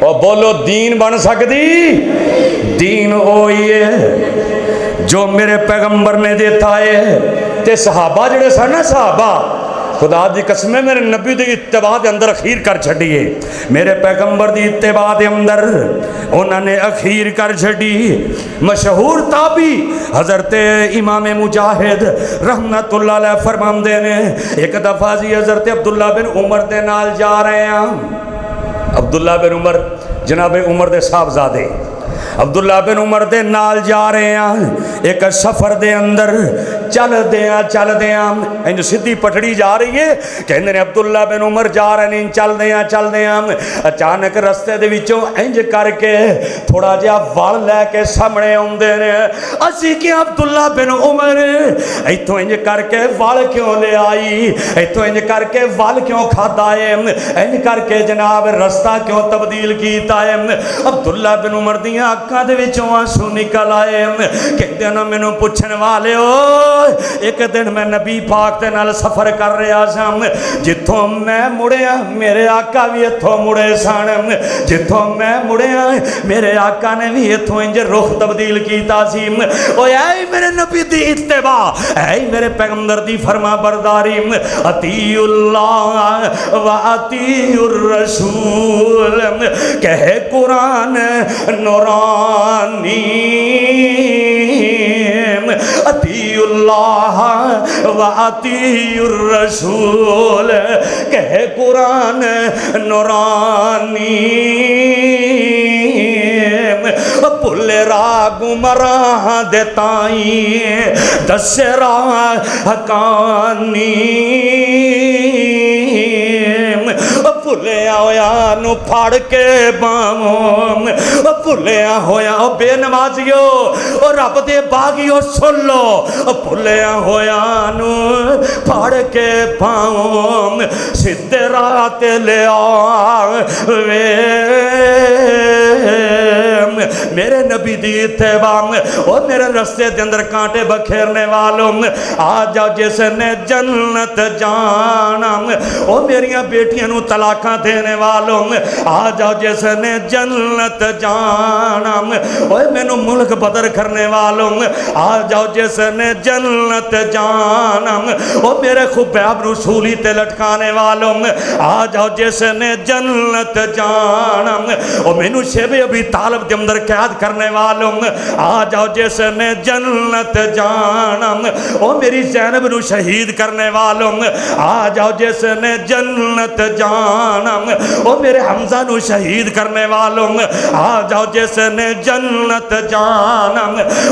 اور بولو دین بن سکدی؟ دین ہوئی ہے جو میرے پیغمبر نے دیتا ہے۔ تے صحابہ جڑے سن نا، صحابہ خدا دی قسم ہے میرے نبی دی اتباع دے اندر اخیر کر چھڑیے، میرے پیغمبر دی اتباع دے اندر انہوں نے اخیر کر چھڑی۔ مشہور تابعی حضرت امام مجاہد رحمت اللہ علیہ فرماندے نے ایک دفعہ جی حضرت عبداللہ بن عمر دے نال جا رہے ہیں، عبداللہ بن عمر جناب عمر دے صاحبزادے عبداللہ بن عمر دے نال جا رہے ہیں، ایک سفر دے اندر چل دیاں انج سدھی پٹڑی جا رہی ہے، کہندے نے عبداللہ بن عمر جا رہے ہیں، چل دیاں اچانک رستے دے وچوں انج کر کے تھوڑا جہا وال لے کے سامنے اوندے نے، اسی کہ عبداللہ بن عمر ایتھوں انج کر کے وال کیوں لے آئی، ایتھوں انج کر کے وال کیوں کھادا ہے، انج کر کے جناب رستہ کیوں تبدیل کیتا ہے۔ عبداللہ بن عمر دیاں اکھاں دے وچوں آنسو نکل آئے، کہندے نے مینوں پوچھن والے ہو ایک دن میں نبی پاک دے نال سفر کر رہا سا، جتھوں میں مڑیا میرے آقا بھی اتھوں مڑے سن، جتھوں میں مڑیا میرے آقا نے بھی اتھوں انج رخ تبدیل کیتا سی۔ اوے اے میرے نبی دی اتباع، اے میرے پیغمبر دی فرما برداری، اطیع اللہ و اطیع الرسول کہے قرآن نورانی، اطیع اللہ و اطیع الرسول کہے قرآن نورانی، پل راہ گمراہ دیتائیں دس راہ حقانی، پھلیا ہویا نو پھاڑ کے باہوں، پھلیا ہویا بے نمازیو اور رب دے باغیو سن لو، پھلیا ہویا نو پھاڑ کے باہوں سدھے راہ تے لے آوے، میرے نبی دی اتباع او میرے رستے دے اندر کانٹے بکھیرنے والوں آ جاؤ جس نے جنت جانا او میریاں بیٹیاں نو طلاقاں دینے والوں آ جاؤ جس نے جنت جانا اوے مینوں ملک بدر کرنے والوں آ جاؤ جس نے جنت جانا او میرے خبیب نو سولی تے لٹکانے والوں آ جاؤ جس نے جنت جانا او مینوں شیب ابی طالب دے اندر قید کرنے والوں آ جاؤ جس نے جنت جانا او میری زینب نو شہید کرنے والوں آ جاؤ جس نے جنت جانا او میرے حمزہ نو شہید کرنے والوں آ جاؤ جس نے جنت جانا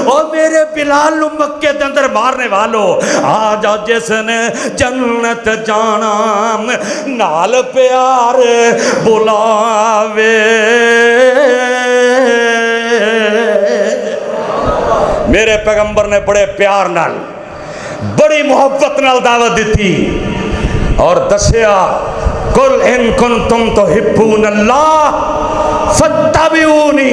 او میرے بلال نو مکے دے اندر مارنے والوں آ جاؤ جس نے جنت جانا نال پیار بلاوے میرے پیغمبر نے بڑے پیار نال بڑی محبت نال دعوت دیتی اور دسیا قل ان کنتم تحبون اللہ فاتبعونی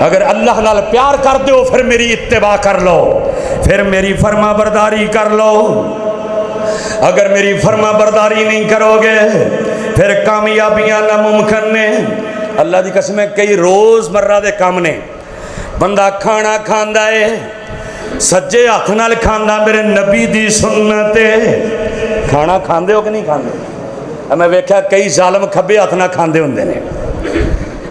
اگر اللہ نال پیار کر دو پھر میری اتباع کر لو پھر میری فرما برداری کر لو اگر میری فرما برداری نہیں کرو گے پھر کامیابیاں ناممکن نے اللہ دی قسم ہے کئی روز مرہ دے کام نے بندہ کھانا کھاندا ہے سجے ہاتھ نال کھاندا میرے نبی دی سنت ہے کھانا کھاندے ہو کہ نہیں کھاندے میں ویکھیا کئی ظالم کھبے ہاتھ نال کھاندے ہوندے نے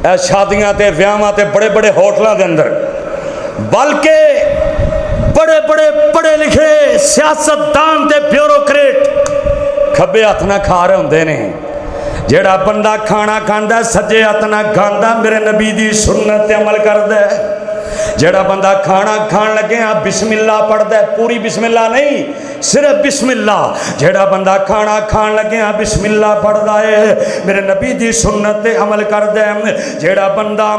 اے شادیاں تے ویاواں تے بڑے بڑے ہوٹلاں دے اندر بلکہ بڑے بڑے پڑھے لکھے سیاستدان تے بیوروکریٹ کھبے ہاتھ نال کھا رہے ہوندے نے جیڑا بندہ کھانا کھاندا سجے ہاتھ نال کھاندا میرے نبی دی سنت تے عمل کردا ہے جیڑا بندہ کھانا کھان لگے ہاں بسم اللہ پڑھدا ہے پوری بسم اللہ نہیں صرف بسم اللہ جیڑا بندہ کھانا کھان لگے ہاں بسم اللہ پڑھدا ہے میرے نبی دی سنت تے عمل کردا ہے جیڑا بندہ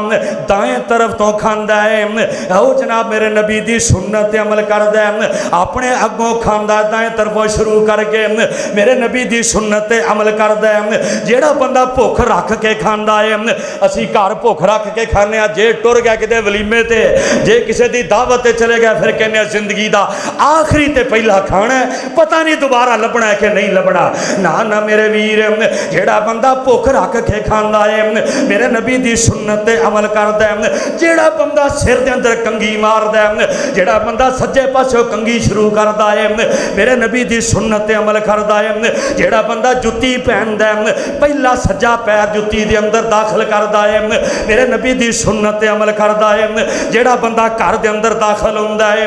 دائیں طرف تو کھاندا ہے او جناب میرے نبی دی سنت تے عمل کردا ہے اپنے اگوں کھاندا دائیں طرفوں شروع کر کے میرے نبی دی سنت تے عمل کردا ہے جیڑا بندہ بھوک رکھ کے کھاندا ہے اسی گھر بھوک رکھ کے کھانے ہاں جے ٹر گیا کتے ولیمے تے جے کسے دی دعوت تے چلے گیا پھر کہنے زندگی دا آخری تے پہلا کھانا ہے پتہ نہیں دوبارہ لبنا ہے کہ نہیں لبنا نہ میرے ویر جیڑا بندہ بھوک رکھ کے کھاندا ہے میرے نبی دی سنت تے عمل کردا ہے جیڑا بندہ سر دے اندر کنگھی ماردا ہے جیڑا بندہ سجے پاسوں کنگھی شروع کردا ہے میرے نبی دی سنت تے عمل کردا ہے جیڑا بندہ جُتی پہندا ہے پہلا سجا پیر جُتی دے اندر داخل کردا ہے میرے نبی دی سنت تے عمل کردا ہے جیڑا بندہ گھر دے اندر داخل ہوندا ہے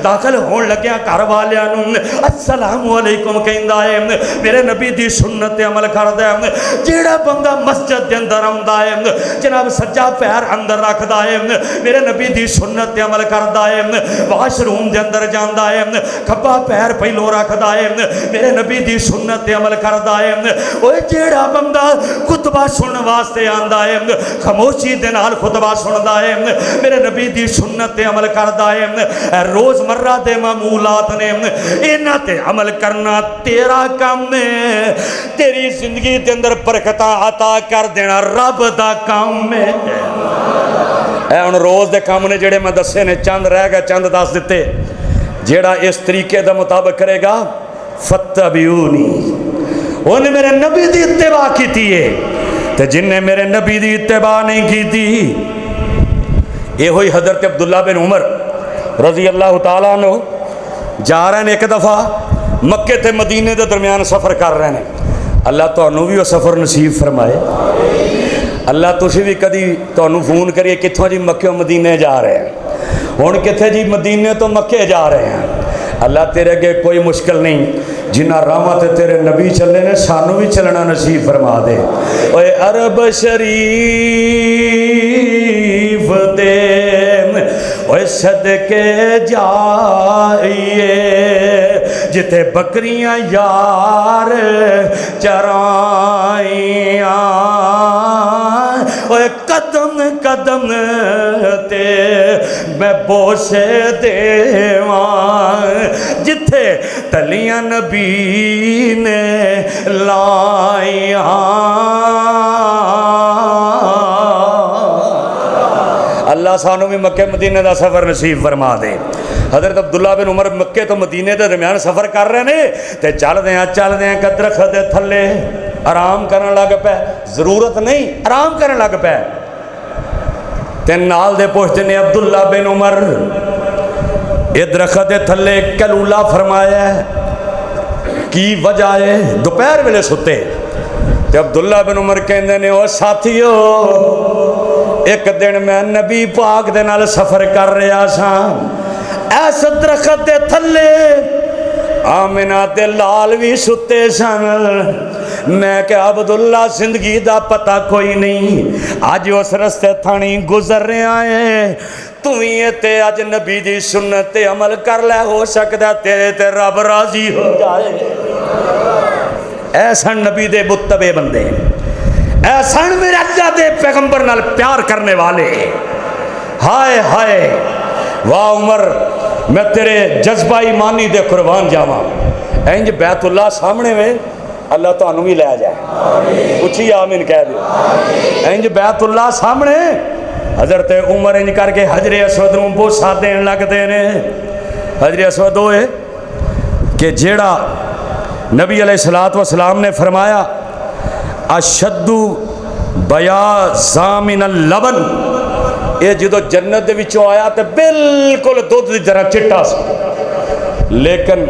داخل ہون لگیا گھر والیاں نوں السلام علیکم کہندا ہے میرے نبی دی سنت تے عمل کردا ہے جیڑا بندہ مسجد دے اندر آوندا ہے جناب سجا پیر اندر رکھدا ہے میرے نبی دی سنت تے عمل کردا ہے واش روم دے اندر جاندا ہے کھبا پیر پہلو رکھدا ہے میرے نبی دی سنت تے عمل کردا ہے اوے جیڑا بندہ خطبہ سنن واسطے آندا ہے خاموشی دے نال خطبہ سندا ہے میرے نبی دی سنت تے عمل کردا ہے روز مرہ دے معمولات نے انہاں تے عمل کرنا تیرا کام ہے تیری زندگی دے اندر برکتاں عطا کر دینا رب دا کام ہے اے ان روز دے کام نے جڑے میں دسے نے چند رہ گئے چند دس دتے جیڑا اس طریقے دا مطابق کرے گا فتبعونی انہیں میرے نبی دی اتباع کیتی ہے تے جن نے میرے نبی دی اتباع نہیں کیتی یہ ہوئی حضرت عبداللہ بن عمر رضی اللہ تعالیٰ عنہ جا رہے ہیں ایک دفعہ مکے تے مدینے دے درمیان سفر کر رہے ہیں اللہ تانوں بھی وہ سفر نصیب فرمائے اللہ تسی بھی کدی تانوں فون کریے کتھوں جی مکے و مدینے جا رہے ہیں ہن کتھے جی مدینے تو مکے جا رہے ہیں اللہ تیرے اگے کوئی مشکل نہیں جنہ راہاں تے تیرے نبی چلے نے سانوں بھی چلنا نصیب فرما دے اوے عرب شریف دے اوے صدقے جائیے جتے بکریاں یار چرائیاں اوے قدم قدم تے میں بوسے دیواں جتھے تلیاں نبی نے لائیاں اللہ سانو بھی مکے مدینے دا سفر نصیب فرما دے۔ حضرت عبداللہ بن عمر مکے تو مدینے دے درمیان سفر کر رہے ہیں تے چل دیاں درخت دے تھلے آرام کرن لگ پے، ضرورت نہیں آرام کرن لگ پے تے نال دے پوچھتے نے عبداللہ بن عمر یہ درخت دے تھلے کلولا فرمایا ہے کی وجہ ہے؟ دوپہر ویلے ستے تے عبداللہ بن عمر کہندے نے او ساتھیو ایک دن میں نبی پاک دے نال سفر کر رہا سا، ایس درخت دے تھلے آمنہ تے لال بھی ستے سن، میں کہ عبداللہ زندگی دا پتہ کوئی نہیں، آج اس رستے تھانی گزر رہے آئے تو یہ تے آج نبی دی سنت تے عمل کر لے، ہو سکتا تیرے تے رب راضی ہو جائے۔ ایسا نبی دے متبع بندے، ایسا میرے اللہ دے پیغمبر نال پیار کرنے والے، ہائے ہائے واہ عمر میں تیرے جذبہ ایمانی دے قربان جاواں، انج بیت اللہ سامنے میں اللہ تو انہوں بھی لے جائے، اچھی آمین کہہ دے، انج بیت اللہ سامنے حضرت عمر انج کر کے حجر اسود نوں بوسا دین لگ دے نے۔ حجر اسود ہوئے کہ جیڑا نبی علیہ السلام نے فرمایا اشد بیاض من اللبن، یہ جدو جنت دے وچوں آیا تے بالکل دودھ دی طرح چٹا سی، لیکن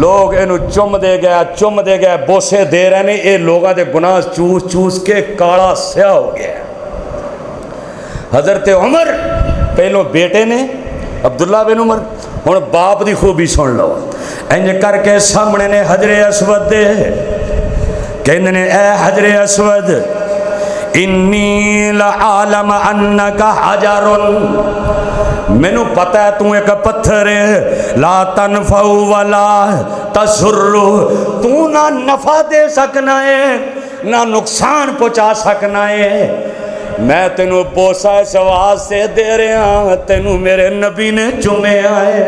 لوگ اینو چم دے گیا بوسے دے رہے نے، یہ لوگاں دے گناہ چوس چوس کے کالا سیاہ ہو گیا۔ حضرت عمر پہلو بیٹے نے عبداللہ بن عمر، ہن باپ دی خوبی سن لو، انج کر کے سامنے نے حجر اسود دے کہندے نے اے حجر اسود انی لعالم انکا حجر، مینوں پتہ ہے تو ایک پتھر ہے، لا تنفع ولا تسر، تو نہ نفع دے سکنا ہے نہ نقصان پہنچا سکنا ہے، میں تینوں بوسا اس واسطے دے رہا ہوں تینوں میرے نبی نے چومے آئے،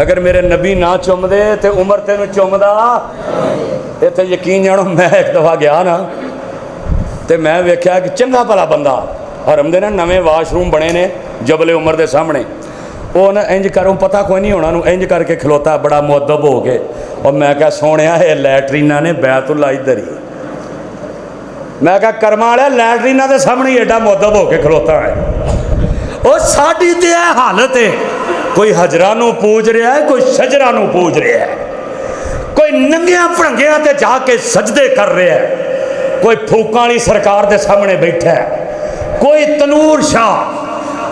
اگر میرے نبی نہ چوم دے تے عمر تینوں چوم دا۔ یہ تے یقین جانو میں ایک دفعہ گیا نا تے میں ویکھیا کہ چنگا بھلا بندہ حرم دے نا نویں واش روم بنے نے جبل عمر دے سامنے، وہ نا انج کروں پتہ کوئی نہیں ہونا، انج کر کے کھلوتا بڑا مؤدب ہو کے، اور میں کہا سونیا ہے لیٹرینہ نے بیت اللہ ادھر ہی، میں کہا کرما والے لیٹرینہ دے سامنے ہی ایڈا مؤدب ہو کے کھلوتا ہے، اور ساڈی تے اے حالت ہے، کوئی حجرانوں پوج رہا ہے، کوئی شجرانوں پوج رہا ہے، کوئی ننگیاں پڑھنگیاں تے جا کے سجدے کر رہا ہے، کوئی پھوکاں سرکار دے سامنے بیٹھا ہے، کوئی تنور شاہ،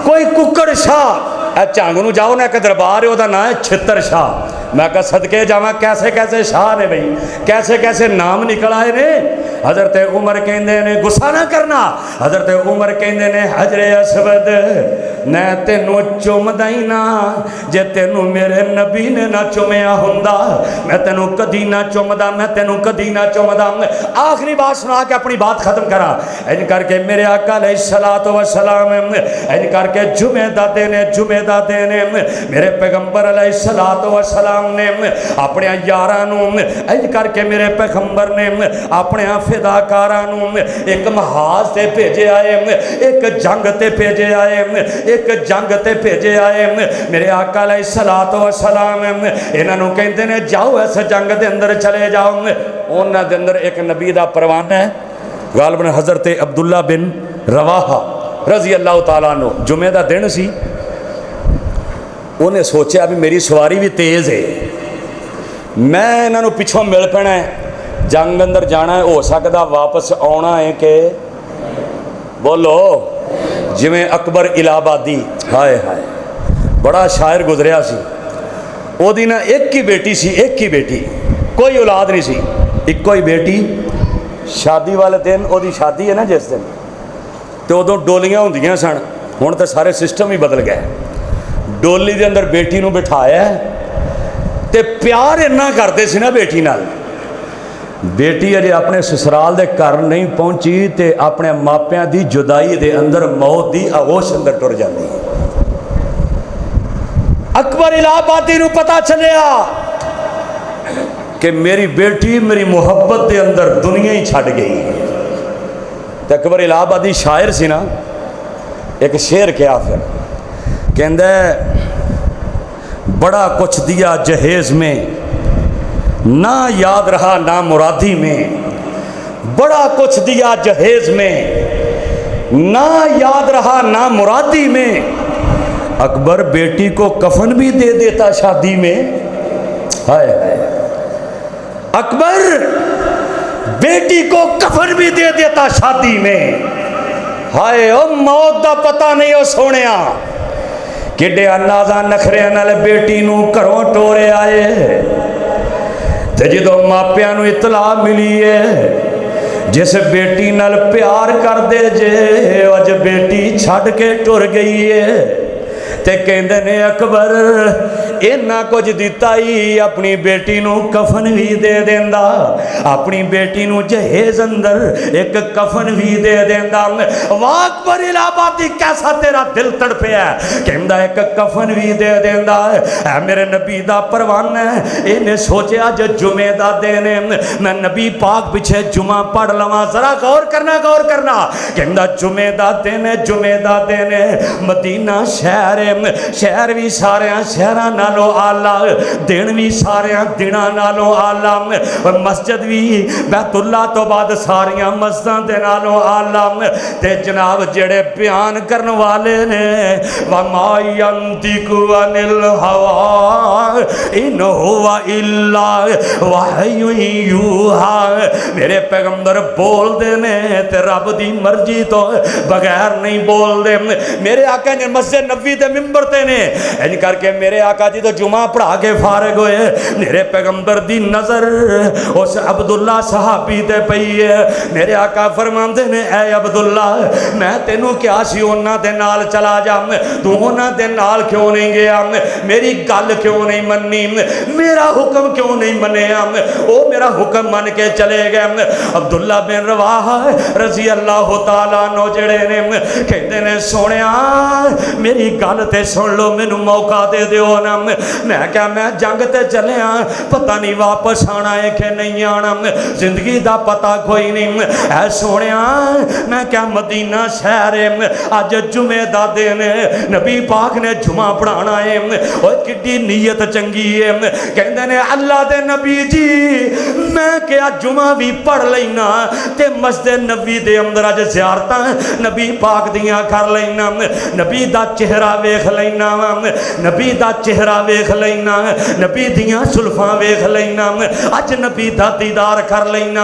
کوئی ککڑ شاہ، اے چانگنو جاؤ نا کہ دربار ہے وہ دا نام ہے چھتر شاہ، میں کہا صدقے جاواں کیسے کیسے شاہ نے بھئی، کیسے کیسے نام نکل آئے نے۔ حضرت عمر کہندے نے غصہ نہ کرنا، حضرت عمر کہندے نے حجر اسود میں تینوں چومدا ہی نہ، جے تینوں میرے نبی نے نہ چومیا ہوندا میں تینوں کدی نہ چومدا، میں تینوں کدی نہ چومدا۔ آخری بات سنا کے اپنی بات ختم کرا، ان کر کے میرے آقا علیہ الصلوۃ والسلام ان کر کے جمعہ دا دین میرے پیغمبر علیہ الصلوۃ والسلام نے اپنے یاراں نوں ان کر کے میرے پیغمبر نے اپنے فداکاراں نوں ایک محاذ تے بھیجے آئے، ایک جنگ تے بھیجے آئے، ایک جنگ تے بھیجے آئے، میرے آقا علیہ الصلوۃ والسلام انہاں نوں کہندے نے جاؤ اس جنگ دے اندر چلے جاؤ، انہاں دے اندر ایک نبی دا پروانہ ہے غالباً حضرت عبداللہ بن رواحہ رضی اللہ تعالیٰ عنہ، جمعہ دا دن سی، انہیں سوچیا بھی میری سواری بھی تیز ہے، میں انہوں پچھوں مل پینا ہے، جنگ اندر جانا ہے، ہو سکتا واپس آنا ہے کہ بولو جویں اکبر الہ آبادی، ہائے ہائے بڑا شاعر گزریا سی، وہ دی نا ایک ہی بیٹی سی، ایک ہی بیٹی، کوئی اولاد نہیں سی، ایک کوئی بیٹی، شادی والے دن وہ دی شادی ہے نا جس دن تو ادوں ڈولیاں ہوندیاں سن، ہن تو سارے سسٹم ہی بدل گئے، ڈولی دے اندر بیٹی نو بٹھایا تے پیار اتنا کرتے سی نا بیٹی نال، بیٹی اجے اپنے سسرال دے گھر نہیں پہنچی تے اپنے ماپیاں دی جدائی دے اندر موت دی آغوش اندر ٹر جاندی، اکبر الہ آبادی نو پتہ چلیا کہ میری بیٹی میری محبت دے اندر دنیا ہی چھڑ گئی، تے اکبر الہ آبادی شاعر سی نا، ایک شعر کیا پھر کہندا ہے بڑا کچھ دیا جہیز میں نہ یاد رہا نہ مرادی میں، بڑا کچھ دیا جہیز میں نہ یاد رہا نہ مرادی میں، اکبر بیٹی کو کفن بھی دے دیتا شادی میں، ہائے ہائے اکبر بیٹی کو کفن بھی دے دیتا شادی میں، ہائے او موت دا پتہ نہیں او سونیا کڈے اندازاں نخرے نال بیٹی نو گھروں ٹورے آئے، تے جدوں ماپیاں نو اطلاع ملی ہے جس بیٹی نال پیار کر دے جے اج بیٹی چھڈ کے ٹر گئی ہے، تے کہندے نے اکبر اینا کچھ دیتا ہی اپنی بیٹی نو کفن بھی دے دیندا، اپنی بیٹی نو جہیز اندر ایک کفن بھی دے دیندا، واہ اکبر الہ آبادی کیسا تیرا دل تڑپیا ہے، کہندا ایک کفن بھی دے دیندا، اے میرے نبی دا پروانہ ہے، انہیں سوچیا جو جمعہ دا دن ہے میں نبی پاک پیچھے جمعہ پڑھ لواں، ذرا غور کرنا کہندا جمعہ دا دن ہے، جمعہ دا دن ہے، مدینہ شہر ہے، شہر بھی سارے شہراں نالوں آلہ، دن بھی سارے دناں نالوں آلہ، مسجد بھی بیت اللہ تو بعد ساریاں مسجداں دے نالوں آلہ، تے جناب جڑے بیان کرن والے نے وما ينطق عن الهوى ان هو الا وحی یوحی، میرے پیغمبر بول دے نے تے رب دی مرضی تو بغیر نہیں بول دے، میرے آقا نے مسجد نبوی دے ممبر تے نے ان کر کے میرے آقا جی تو جمعہ پڑھا کے فارغ ہوئے، میرے پیغمبر دی نظر اس عبداللہ صحابی تے پئی ہے، میرے آقا فرماندے نے اے عبداللہ میں تینوں کیا سی انہاں دے نال چلا جا، تو انہاں دے نال کیوں نہیں گیا، میری گل کیوں نہیں منی، میرا حکم کیوں نہیں منیا، او میرا حکم من کے چلے گئے، عبداللہ بن رواحہ رضی اللہ تعالیٰ عنہ جڑے نے کہتے نے سونیا میری گل تے سن لو مینوں موقع دے دیو نا، میں کہا میں جنگ تے چلے پتہ نہیں واپس آنا ہے کہ نہیں آنا، زندگی دا پتہ کوئی نہیں، اے سونیا میں کہا مدینہ شہر ہے آج جمعہ دا دن ہے، نبی پاک نے جمعہ پڑھانا ہے، اور کڈی نیت چنگی ہے، کہندے نے اللہ دے نبی جی میں کیا جمعہ بھی پڑھ لینا تے مسجد نبی دے اندر اج زیارتاں نبی پاک دیاں کر لینا، نبی دا چہرہ ویکھ لینا، نبی دا چہرہ ویکھ لینا، نبی دیاں سلفاں ویکھ لینا، اج نبی دا دیدار کر لینا،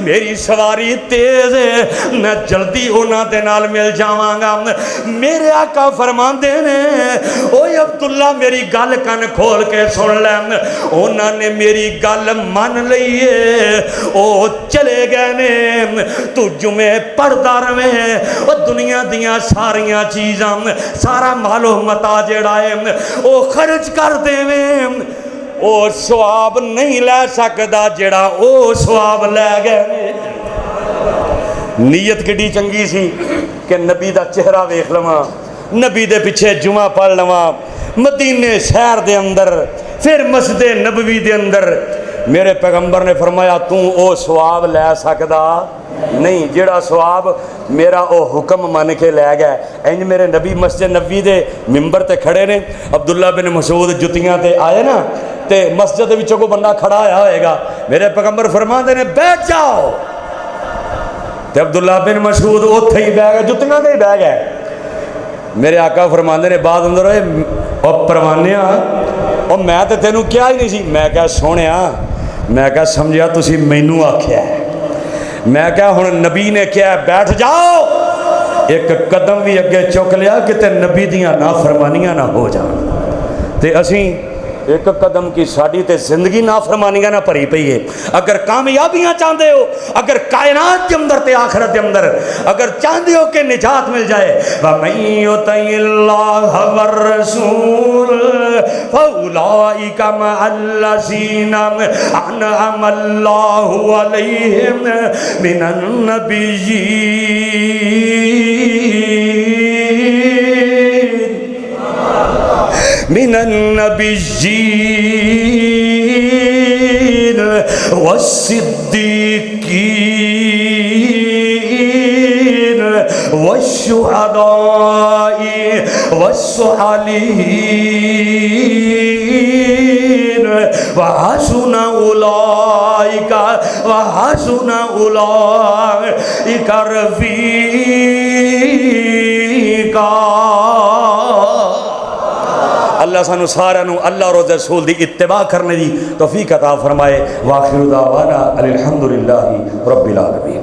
میری سواری تیز ہے میں جلدی انہاں دے نال مل جاواں گا، میرے آقا فرماندے نے اوے عبداللہ میری گل کن کھول کے سن لے، انہاں نے میری گل من لئیے او چلے گئے نے، تو جمعے پڑھدا رہے او دنیا دیاں ساریاں چیزاں سارا مال و متا جڑا ہے او خرچ کر دیویں، او ثواب نہیں لے سکدا جڑا او ثواب لے گئے، نیت کڈی چنگی سی کہ نبی دا چہرہ ویکھ لواں، نبی دے پیچھے جمعہ پڑھ لواں، مدینے شہر دے اندر پھر مسجد نبوی دے اندر، میرے پیغمبر نے فرمایا تو او ثواب لے سکدا نہیں جڑا ثواب میرا او حکم مان کے لے گیا، انج میرے نبی مسجد نبوی دے ممبر تے کھڑے نے، عبداللہ بن مسعود جتیاں تے آئے نا تے مسجد وچوں کو بندہ کھڑا آیا ہوئے گا، میرے پیغمبر فرماندے نے بیٹھ جاؤ، تے عبداللہ بن مسعود اوتھے ہی بیٹھ گئے جتیاں تے ہی بیٹھ گئے، میرے آقا فرماندے نے بعد اندر ہوئے او پروانیاں او میں تے تینوں کیا ہی نہیں سی، میں کہا سونیا میں کہا سمجھیا تسی مینوں آکھیا ہے، میں کہا ہن نبی نے کیا ہے بیٹھ جاؤ، ایک قدم بھی اگے چک لیا کہ تے نبی دیاں نافرمانیاں نہ ہو جان، تے اسیں ایک قدم کی ساڑی تے زندگی نافرمانیاں نہ پری پئی ہے، اگر کامیابیاں چاہتے ہو، اگر کائنات کے اندر تے آخرت کے اندر اگر چاہتے ہو کہ نجات مل جائے، وَمَن يُطِعِ اللَّهَ وَالرَّسُولَ فَأُولَئِكَ مَعَ الَّذِينَ أَنْعَمَ اللَّهُ عَلَيْهِمْ مِنَ النبيين والصديقين والشهداء والصالحين وحسن أولئك رفيقا. اللہ سانو سارا نو اللہ اور رسول دی اتباع کرنے دی توفیق عطا فرمائے. وآخر دعوانا الحمدللہ رب العالمین.